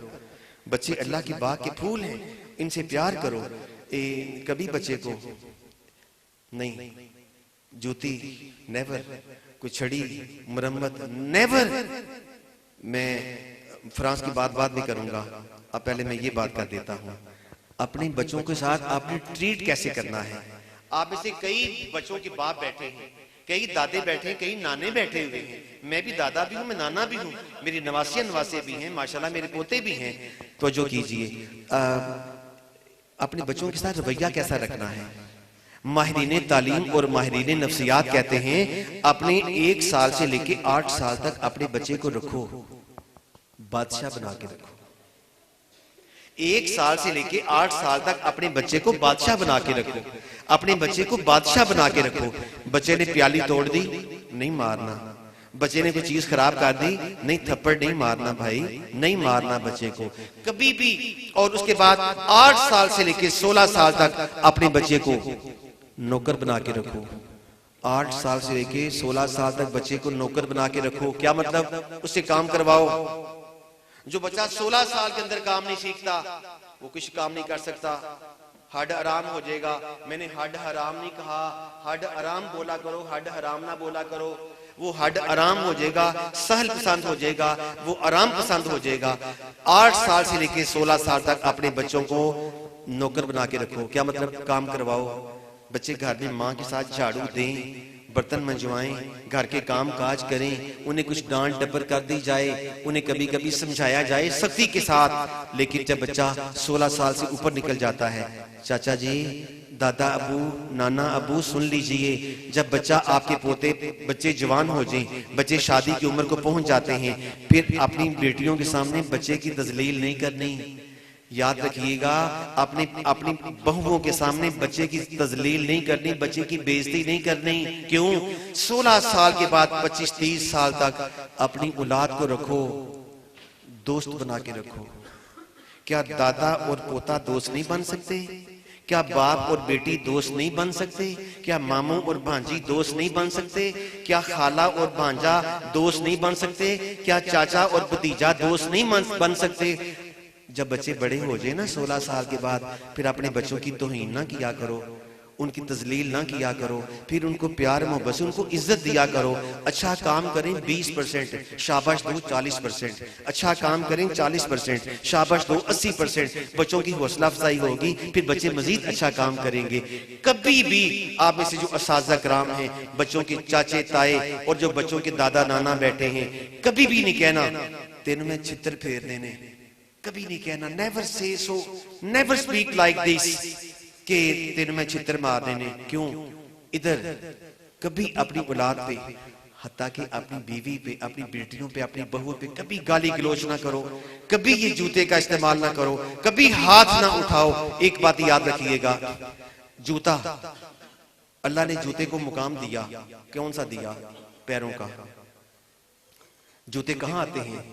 बच्चे अल्लाह के बाग के फूल हैं, इनसे प्यार करो। कभी बच्चे को नहीं, जूती नेवर, कोई छड़ी मुरम्मत नेवर। मैं फ्रांस की बात भी करूंगा, अब पहले मैं ये बात कर देता हूं, अपने बच्चों के साथ आपने ट्रीट कैसे करना है। आप में से कई बच्चों के बाप बैठे हैं, कई दादे बैठे हैं, कई नाने बैठे हुए हैं। मैं भी दादा भी हूं, मैं नाना भी हूं, मेरी नवासियां नवासे भी हैं, माशाल्लाह मेरे पोते भी हैं। तो जो कीजिए, अपने बच्चों के साथ रवैया कैसा रखना है। माहिरीन तालीम और माहिरीन नफ्सियात कहते हैं अपने 1 साल से लेके 8 साल तक अपने बच्चे को रखो, बादशाह बना के रखो। 1 साल से लेके 8 साल तक अपने बच्चे को बादशाह बना के रखो, अपने बच्चे को बादशाह बना के रखो। बच्चे ने प्याली तोड़ दी, नहीं मारना। बच्चे ने कोई चीज खराब कर दी, नहीं, थप्पड़ नहीं मारना भाई, नहीं मारना बच्चे को कभी भी। और उसके बाद 8 साल से लेके 16 साल तक अपने बच्चे को नौकर बना के रखो। 8 साल से लेके 16 साल तक बच्चे को नौकर बना के रखो। क्या मतलब? उससे काम करवाओ। जो बच्चा 16 साल के अंदर काम नहीं सीखता, वो कुछ काम नहीं कर सकता, हड हराम हो जाएगा। मैंने हड हराम नहीं कहा, हड हराम बोला करो, हड हराम ना बोला करो। वो हड आराम हो जाएगा, सहल पसंद हो जाएगा, वो आराम पसंद हो जाएगा। 8 साल से लेके 16 साल तक अपने बच्चों को नौकर बना के रखो। क्या मतलब? काम करवाओ। बच्चे घर में माँ के साथ झाड़ू दें, बर्तन मंजवाएं, घर के काम काज करें, उन्हें कुछ डांट डपर कर दी जाए, उन्हें कभी कभी समझाया जाए सख्ती के साथ। लेकिन जब बच्चा 16 साल से ऊपर निकल जाता है, चाचा जी, दादा अबू, नाना अबू सुन लीजिए, जब बच्चा आपके पोते बच्चे जवान हो जाएं, बच्चे शादी की उम्र को पहुंच जाते हैं, फिर अपनी बेटियों के सामने बच्चे की तजलील नहीं करनी। याद रखिएगा, अपनी बहुओं के सामने बच्चे की तजलील नहीं करनी, बच्चे की बेइज्जती नहीं करनी। क्यों? 16 साल के बाद 25-30 साल तक अपनी औलाद को रखो, दोस्त बना के रखो। क्या दादा और पोता दोस्त नहीं बन सकते? क्या बाप और बेटी दोस्त नहीं बन सकते? क्या मामू और भांजी दोस्त नहीं बन सकते? क्या खाला और भांजा दोस्त नहीं बन सकते? क्या चाचा और भतीजा दोस्त नहीं बन सकते? जब बच्चे बड़े हो जाए ना 16 साल के बाद, फिर अपने बच्चों की तौहीन ना किया करो, उनकी तजलील ना किया करो, फिर उनको प्यार मोहब्बत से उनको इज्जत दिया करो। अच्छा काम करें 20%, शाबाश दो 40%। अच्छा काम करें 40%, शाबाश दो 80%। बच्चों की हौसला अफजाई होगी, फिर बच्चे मजीद अच्छा काम करेंगे। कभी भी आप में से जो असातिज़ा कराम हैं, बच्चों के चाचे ताए और जो बच्चों के दादा नाना बैठे हैं, कभी भी नहीं कहना तेनों में छितर फेर देने, कभी नहीं कहना। Never say so, never speak like this कि तेनों में छितर मार देने। क्यों? इधर कभी अपनी औलाद पे, हत्ता कि अपनी बीवी पे, अपनी बेटियों पे, अपनी बहू पे कभी गाली गलोच ना करो, कभी ये जूते का इस्तेमाल ना करो, कभी हाथ ना उठाओ। एक बात याद रखिएगा, जूता, अल्लाह ने जूते को मुकाम दिया। कौन सा दिया? पैरों का। जूते कहां आते हैं?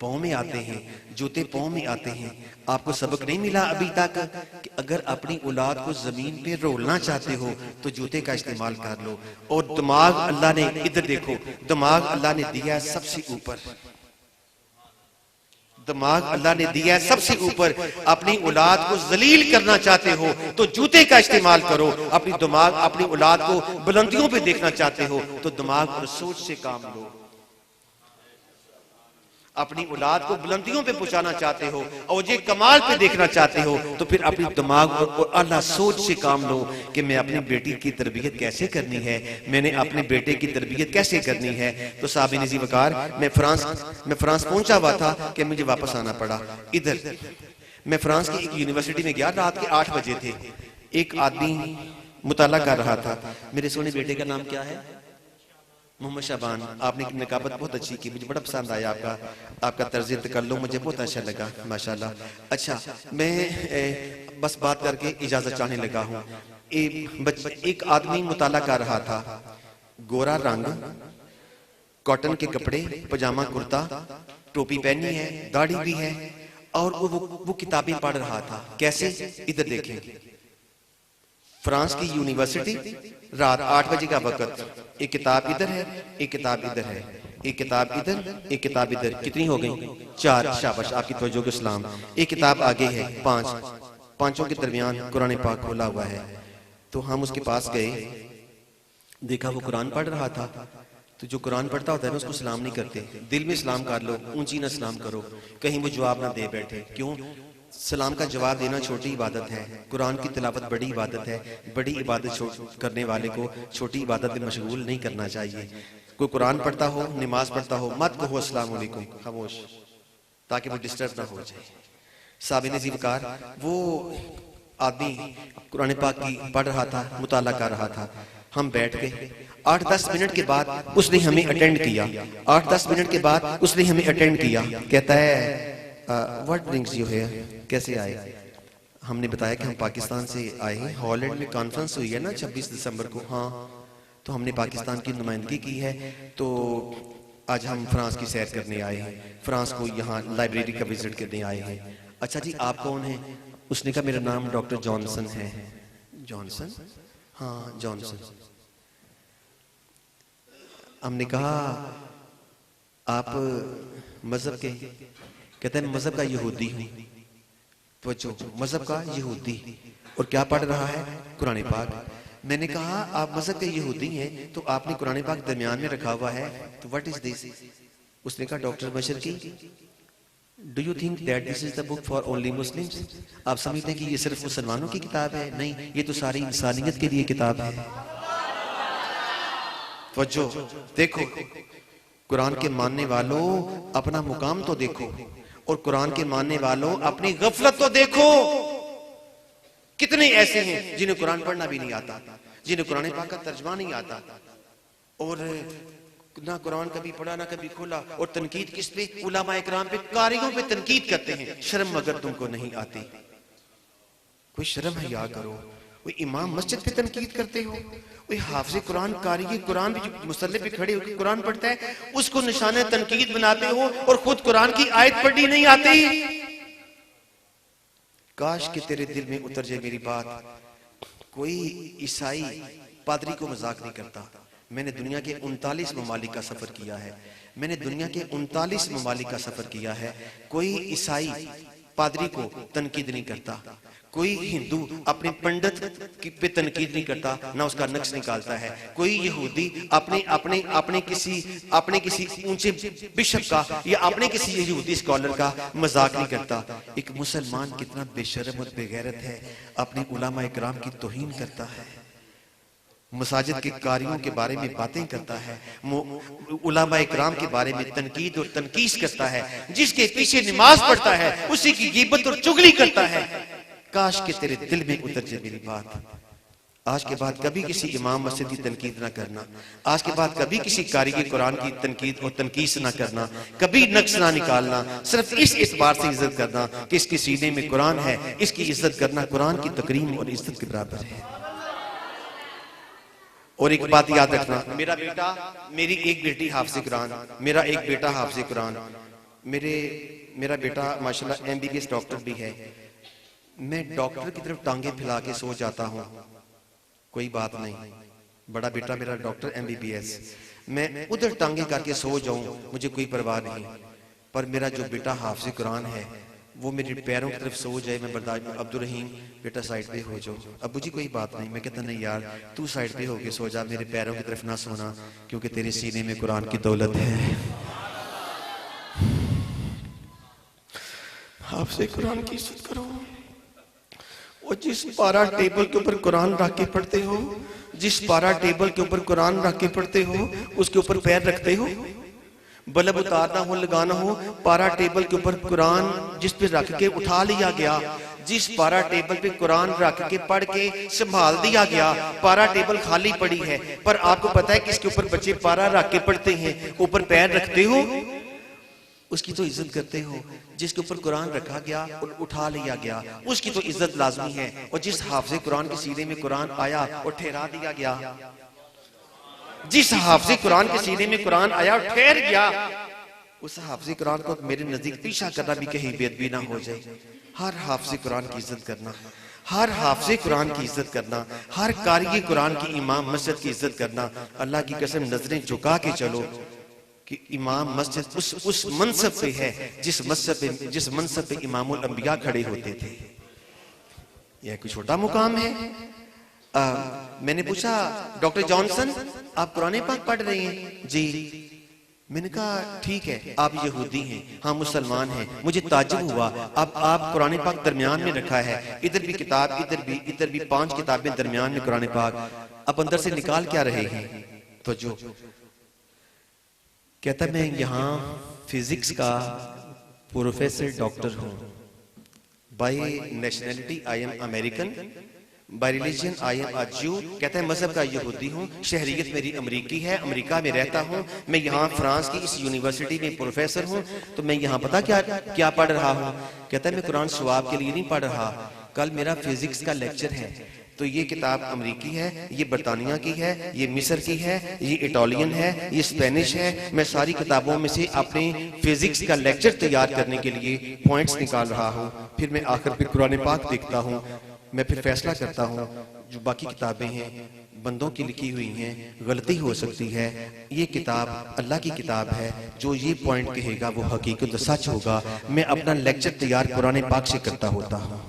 पाँव में आते हैं, जूते पाँव में आते हैं। आपको सबक नहीं मिला अभी तक कि अगर अपनी औलाद को जमीन पे रोलना चाहते हो तो जूते का इस्तेमाल कर लो। और दिमाग अल्लाह ने, इधर देखो, दिमाग अल्लाह ने दिया है सबसे ऊपर, दिमाग अल्लाह ने दिया है सबसे ऊपर। अपनी औलाद को जलील करना चाहते हो तो जूते का इस्तेमाल करो। अपनी दिमाग, अपनी औलाद को बुलंदियों पे देखना चाहते हो तो दिमाग और सोच से काम लो। अपनी औलाद को बुलंदियों पे पहुंचाना चाहते हो और ये कमाल पे देखना चाहते हो तो फिर अपनी दिमाग और अल्लाह सोच से काम लो कि मैं अपनी बेटी की तरबियत कैसे करनी है, मैंने अपने बेटे की तरबियत कैसे करनी है। तो साहब नज़ीर वकार, मैं फ्रांस पहुंचा हुआ था कि मुझे वापस आना पड़ा। इधर मैं फ्रांस की एक यूनिवर्सिटी में गया, रात के 8 बजे थे। एक आदमी मुताला कर रहा था। मेरे सोने बेटे का नाम क्या है? मोहम्मद शाबान। आपने निकाबत बहुत अच्छी की, मुझे बड़ा पसंद आया आपका तर्ज तकल्लुम, मुझे बहुत अच्छा लगा माशाल्लाह। अच्छा, मैं बस बात करके इजाजत चाहने लगा हूँ। एक आदमी मुताला कर रहा था, गोरा रंग, कॉटन के कपड़े, पजामा कुर्ता, टोपी पहनी है, दाढ़ी भी है और वो किताबें पढ़ रहा था। कैसे? इधर देखें, फ्रांस की यूनिवर्सिटी, रात 8 बजे का वक्त, एक किताब इधर है, एक किताब इधर है, एक किताब इधर, एक किताब इधर। कितनी हो गई? 4। शाबाश, आपकी तवज्जो को सलाम। एक किताब आगे है, 5, पांचों के दरमियान कुरान पाक खोला हुआ है। तो हम उसके पास गए, देखा वो कुरान पढ़ रहा था। तो जो कुरान पढ़ता होता है ना उसको सलाम नहीं करते, दिल में सलाम कर लो, ऊंची ना सलाम करो, कहीं वो जवाब ना दे बैठे। क्यों? सलाम का जवाब देना छोटी इबादत है, कुरान की तिलावत बड़ी इबादत है। बड़ी इबादत करने वाले को छोटी इबादत में मशगूल नहीं करना चाहिए। कोई कुरान पढ़ता हो, नमाज पढ़ता हो, मत कहो अस्सलाम वालेकुम, खामोश, ताकि वो डिस्टर्ब ना हो जाए। साबिन ज़िवकार, वो आदमी कुरान पाक की पढ़ रहा था, मुताला कर रहा था। हम बैठ गए। 8-10 मिनट के बाद उसने हमें अटेंड किया। 8-10 मिनट के बाद उसने हमें अटेंड किया। कहता है व्हाट ब्रिंग्स यू हियर, कैसे आए? हमने बताया कि हम पाकिस्तान से आए हैं, हॉलैंड में कॉन्फ्रेंस हुई है ना 26 दिसंबर को। हाँ, तो हमने पाकिस्तान की नुमाइंदगी की है, तो आज हम फ्रांस की सैर करने आए हैं, फ्रांस को यहाँ लाइब्रेरी का विजिट करने आए हैं। अच्छा जी, आप कौन हैं? उसने कहा मेरा नाम डॉक्टर जॉनसन है। जॉनसन? हाँ जॉनसन। हमने कहा आप मजहब के? कहते हैं मजहब का यहूदी हूँ। तो मजहब का यहूदी, और क्या पढ़ रहा है? कुरान पाक। मैंने कहा आप मजहब के यहूदी हैं तो आपने कुरान पाक दरमियान में रखा हुआ है, तो व्हाट इज दिस? उसने कहा डॉक्टर बशर की, do you think that this is the book for only Muslims? आप समझते हैं कि ये सिर्फ मुसलमानों की किताब है? नहीं, ये तो सारी इंसानियत के लिए किताब है। वजो देखो, कुरान के मानने वालों अपना मुकाम तो देखो, और कुरान के मानने वालों अपनी गफलत तो देखो। कितने ऐसे हैं जिन्हें कुरान पढ़ना भी नहीं आता, जिन्हें कुरान पाक का तर्जुमा नहीं आता, और ना कुरान कभी पढ़ा ना कभी खोला, और तनकीद किस पे? उलमा इकराम पे, कारियों पे तनकीद करते हैं। शर्म अगर तुमको नहीं आती, कोई शर्म है या करो। कोई इमाम मस्जिद पे तनकीद करते हो, कोई हाफिज़ कुरान कारी कुरान भी मुसल्ले पे खड़े होकर कुरान पढ़ता है, उसको निशाने तनकीद बनाते हो, और खुद कुरान की आयत पढ़नी नहीं आती। काश कि तेरे दिल में उतर जाए मेरी बात। कोई ईसाई पादरी को मजाक नहीं करता। मैंने दुनिया के 39 ममालिक का सफर किया है, मैंने दुनिया के 39 ममालिक का सफर किया है। कोई ईसाई पादरी को तनकीद नहीं करता, कोई हिंदू अपने पंडित पे तनकीद नहीं करता, ना उसका नक्श निकालता है। कोई यहूदी अपने किसी ऊंचे बिशप का या अपने किसी यहूदी स्कॉलर का मजाक नहीं करता। एक मुसलमान कितना बेशर्म और बेगैरत है, अपने उलमा इकराम की तौहीन करता है, मसाजिद के कारियों के बारे में बातें करता है, उलमा इकराम के बारे में तनकीद और तनकीस करता है, जिसके पीछे नमाज पढ़ता है उसी की गिबत और चुगली करता है। काश के तेरे दिल में उतर जाए मेरी बात। आज के बाद कभी किसी इमाम मस्जिद की तनकीद ना करना, आज के बाद कभी किसी कारी के कुरान की तनकीद और तनकीस ना करना, कभी नक्श ना निकालना, सिर्फ इस एतबार से इज्जत करना कि इसके सीने में कुरान है, इसकी इज्जत करना कुरान की तकरीम और इज्जत के बराबर है। और एक बात याद रखना, मेरा बेटा, मेरी एक बेटी हाफिज़ कुरान, मेरा एक बेटा हाफिज़ कुरान, मेरा बेटा माशाल्लाह MBBS डॉक्टर भी है। मैं डॉक्टर की तरफ टांगे फैला के सो जाता हूँ, कोई बात नहीं, बड़ा बेटा मेरा डॉक्टर MBBS, मैं उधर टांगे करके सो जाऊं मुझे कोई परवाह नहीं। पर मेरा जो बेटा हाफिज कुरान है वो मेरे पैरों की तरफ सो जाए, मैं बर्दाश्त, अब्दुल रहीम बेटा साइड पे हो जाओ, अब्बू जी कोई बात नहीं। मैं कहता नहीं यार तू साइड पे होके सो जा, मेरे पैरों की तरफ ना सोना, क्योंकि तेरे सीने में कुरान की दौलत है। हाफिज कुरान की इज्जत करो। और जिस पारा टेबल के ऊपर कुरान रख के पढ़ते हो, जिस पारा टेबल के ऊपर कुरान रख के पढ़ते हो, उसके ऊपर पैर रखते हो, बल्ब उतारना हो लगाना हो, पारा टेबल के ऊपर कुरान जिस पे रख के उठा लिया गया, जिस पारा टेबल पे कुरान रख के पढ़ के संभाल दिया गया, पारा टेबल खाली पड़ी है, पर आपको पता है किसके ऊपर बच्चे पारा रख के पढ़ते हैं, ऊपर पैर रखते हो, उसकी तो इज्जत करते हो। जिसके ऊपर कुरान रखा गया और उठा लिया गया, उसकी तो इज्जत लाजमी है। और जिस हाफिज कुरान के सीने में कुरान आया और ठहरा दिया गया, जिस हाफिज कुरान के सीने में कुरान आया और ठहर गया, उस हाफिज कुरान को मेरे नजदीक पीछा करना भी कहीं बेदबी ना हो जाए। हर हाफिज कुरान की इज्जत करना, हर हाफिज कुरान की इज्जत करना, हर कारी कुरान की इमाम मस्जिद की इज्जत करना। अल्लाह की कसम नजरें झुका के चलो कि इमाम मस्जिद उस मनसब पे है जिस मनसब पे इमामुल अंबिया खड़े होते थे। यह कोई छोटा मुकाम है। मैंने पूछा डॉक्टर जॉनसन आप कुरान पाक पढ़ रहे हैं? जी। मैंने कहा ठीक है, आप यहूदी हैं, हाँ मुसलमान हैं। मुझे ताज्जुब हुआ, अब आप कुरान पाक दरमियान में रखा है, इधर भी किताब, इधर भी 5 किताबें दरमियान में कुरान पाक, आप अंदर से निकाल क्या रहे हैं? तो जो कहता मैं यहाँ फिजिक्स का प्रोफेसर डॉक्टर हूँ, by nationality I am American, by religion I am a Jew. कहता है मजहब का यहूदी हूँ, शहरियत मेरी अमेरिकी है, अमेरिका में रहता हूँ, मैं यहाँ फ्रांस की इस यूनिवर्सिटी में प्रोफेसर हूँ। तो मैं यहाँ पता क्या पढ़ रहा हूँ? कहता है मैं कुरान सवाब के लिए नहीं पढ़ रहा, कल मेरा फिजिक्स का लेक्चर है, तो ये किताब अमेरिकी है, ये बरतानिया की है, ये मिस्र की है, ये इटालियन है, ये स्पेनिश है। मैं सारी किताबों में से अपने फिजिक्स का लेक्चर तैयार करने के लिए पॉइंट्स निकाल रहा हूँ, फिर मैं आखिर पे कुरान पाक देखता हूँ, मैं फिर फैसला करता हूँ जो बाकी किताबें हैं बंदों की लिखी हुई हैं, गलती हो सकती है, ये किताब अल्लाह की किताब है, जो ये पॉइंट कहेगा वो हकीकत सच होगा। मैं अपना लेक्चर तैयार कुरान पाक से करता होता हूँ।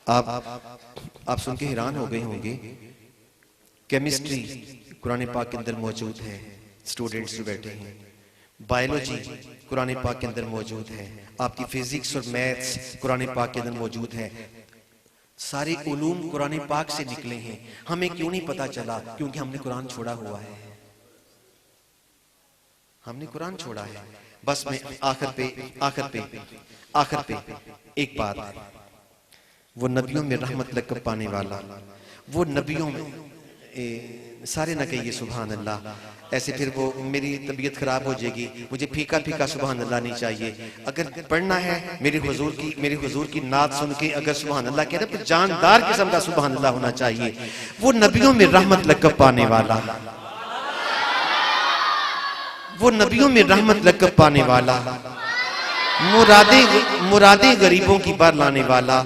आप सुन के हैरान हो गए होंगे, केमिस्ट्री कुरान पाक के अंदर मौजूद है, स्टूडेंट्स जो बैठे हैं, बायोलॉजी कुरान पाक के अंदर मौजूद है, आपकी फिजिक्स और मैथ्स कुरान पाक के अंदर मौजूद है, सारे उलूम कुरान पाक से निकले हैं। हमें क्यों नहीं पता चला? क्योंकि हमने कुरान छोड़ा हुआ है, हमने कुरान छोड़ा है। बस मैं आखिर पे एक बात है, वो नबियों में रहमत लक़ब पाने वाला, वो नबियों में सारे न कहिए सुभान अल्लाह, ऐसे फिर वो मेरी तबीयत खराब हो जाएगी। मुझे फीका फीका सुभान अल्लाह नहीं चाहिए। अगर पढ़ना है मेरे हुजूर की नात सुन के अगर सुभान अल्लाह कह रहे तो जानदार किस्म का सुभान अल्लाह होना चाहिए। वो नबियों में रहमत लक़ब पाने वाला, वो नबियों में रहमत लक़ब पाने वाला, मुरादे गरीबों की बार लाने वाला,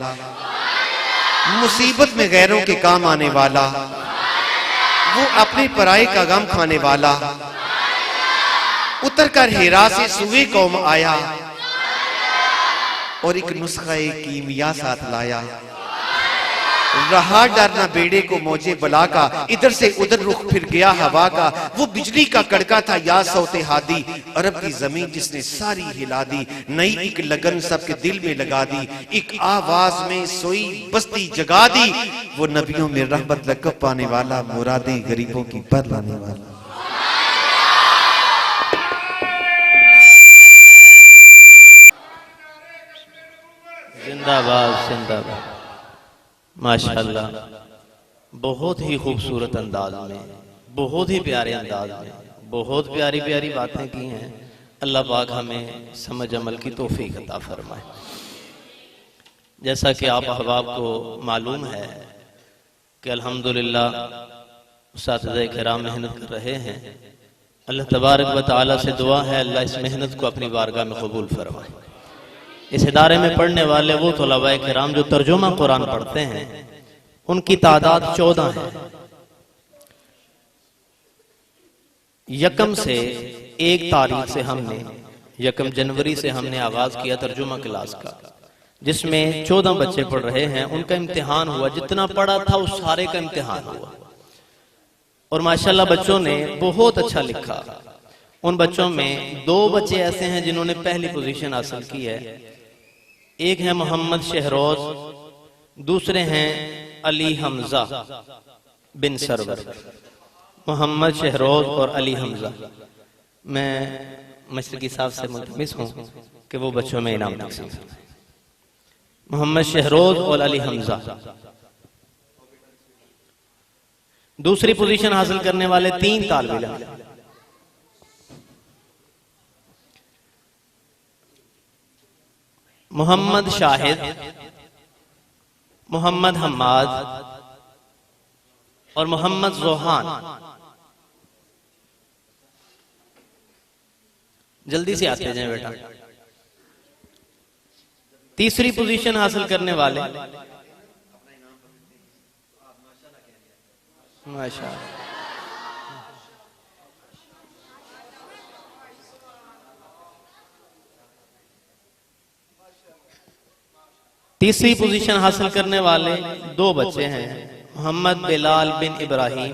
मुसीबत में गैरों के काम आने वाला, वो अपने पराये का गम खाने वाला, उतर कर हेरा से सुवे कौम आया और एक नुस्खा कीमिया साथ लाया। रहा डरना बेड़े को मौजे बला का, इधर से उधर रुख फिर गया हवा का। वो बिजली का कड़का था या सौते हादी, अरब की जमीन जिसने सारी हिला दी। नई एक लगन सबके दिल में लगा दी, एक आवाज में सोई बस्ती जगा दी। वो नबियों में रहमत लक़ब पाने वाला, मुरादे गरीबों की पर लाने वाला। जिंदाबाद जिंदाबाद। माशाल्लाह, बहुत ही खूबसूरत अंदाज में, बहुत ही प्यारे अंदाज में, बहुत प्यारी प्यारी बातें की हैं। अल्लाह पाक हमें समझ अमल की तौफीक अता फरमाए। जैसा कि आप अहबाब को मालूम है कि अल्हम्दुलिल्लाह उस्ताद-ए-किराम मेहनत कर रहे हैं अल्लाह तबारक व तआला से दुआ है अल्लाह इस मेहनत को अपनी बारगाह में कबूल फरमाए। इस इदारे में पढ़ने वाले वो तलबा किराम जो तर्जुमा कुरान पढ़ते हैं उनकी तादाद 14 है। यकम से 1 तारीख से हमने 1 जनवरी से हमने आगाज किया तर्जुमा क्लास का, जिसमें 14 बच्चे पढ़ रहे हैं। उनका इम्तिहान हुआ, जितना पढ़ा था उस सारे का इम्तिहान हुआ और माशाल्लाह बच्चों ने बहुत अच्छा लिखा। उन बच्चों में 2 बच्चे ऐसे हैं जिन्होंने पहली पोजीशन हासिल की है। एक है मोहम्मद शहरोज, दूसरे हैं अली हमजा बिन सरवर। मोहम्मद शहरोज और अली हमजा, मैं मशरकी साहब से मुल्तमिस हूं कि वो बच्चों में इनाम तकसीम करें। मोहम्मद शहरोज और अली हमजा। दूसरी पोजीशन हासिल करने वाले 3 तालिब इल्म, मोहम्मद शाहिद, मोहम्मद हम्माद और मोहम्मद जोहान। जल्दी से आते जाएं बेटा। तीसरी पोजीशन हासिल करने वाले माशाअल्लाह तीसरी पोजीशन हासिल करने वाले 2 बच्चे हैं, मोहम्मद बिलाल बिन इब्राहिम,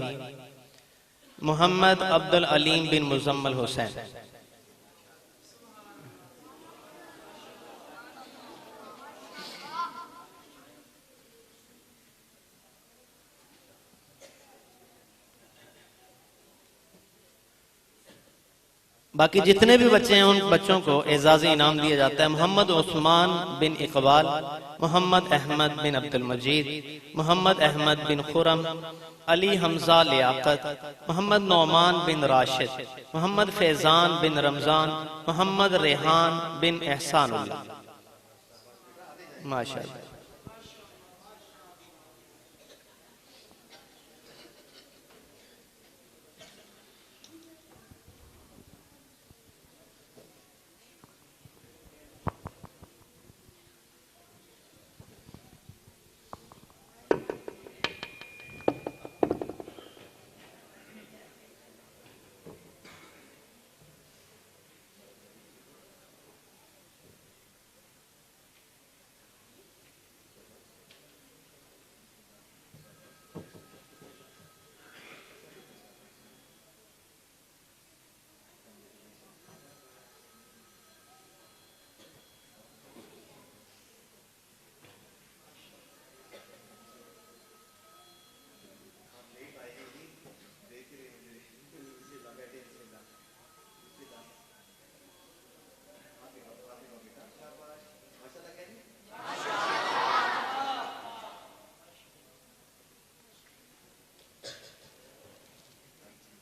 मोहम्मद अब्दुल अलीम बिन मुजम्मल हुसैन। बाकी जितने भी बच्चे हैं उन बच्चों को एजाज़ी इनाम दिया जाता है। मोहम्मद उस्मान बिन इकबाल, मोहम्मद अहमद बिन अब्दुल मजीद, मोहम्मद अहमद बिन खुरम, अली हमजा लियाकत, मोहम्मद नौमान बिन राशिद, मोहम्मद फैजान बिन रमजान, मोहम्मद रेहान बिन एहसानुल्लाह। माशाअल्लाह।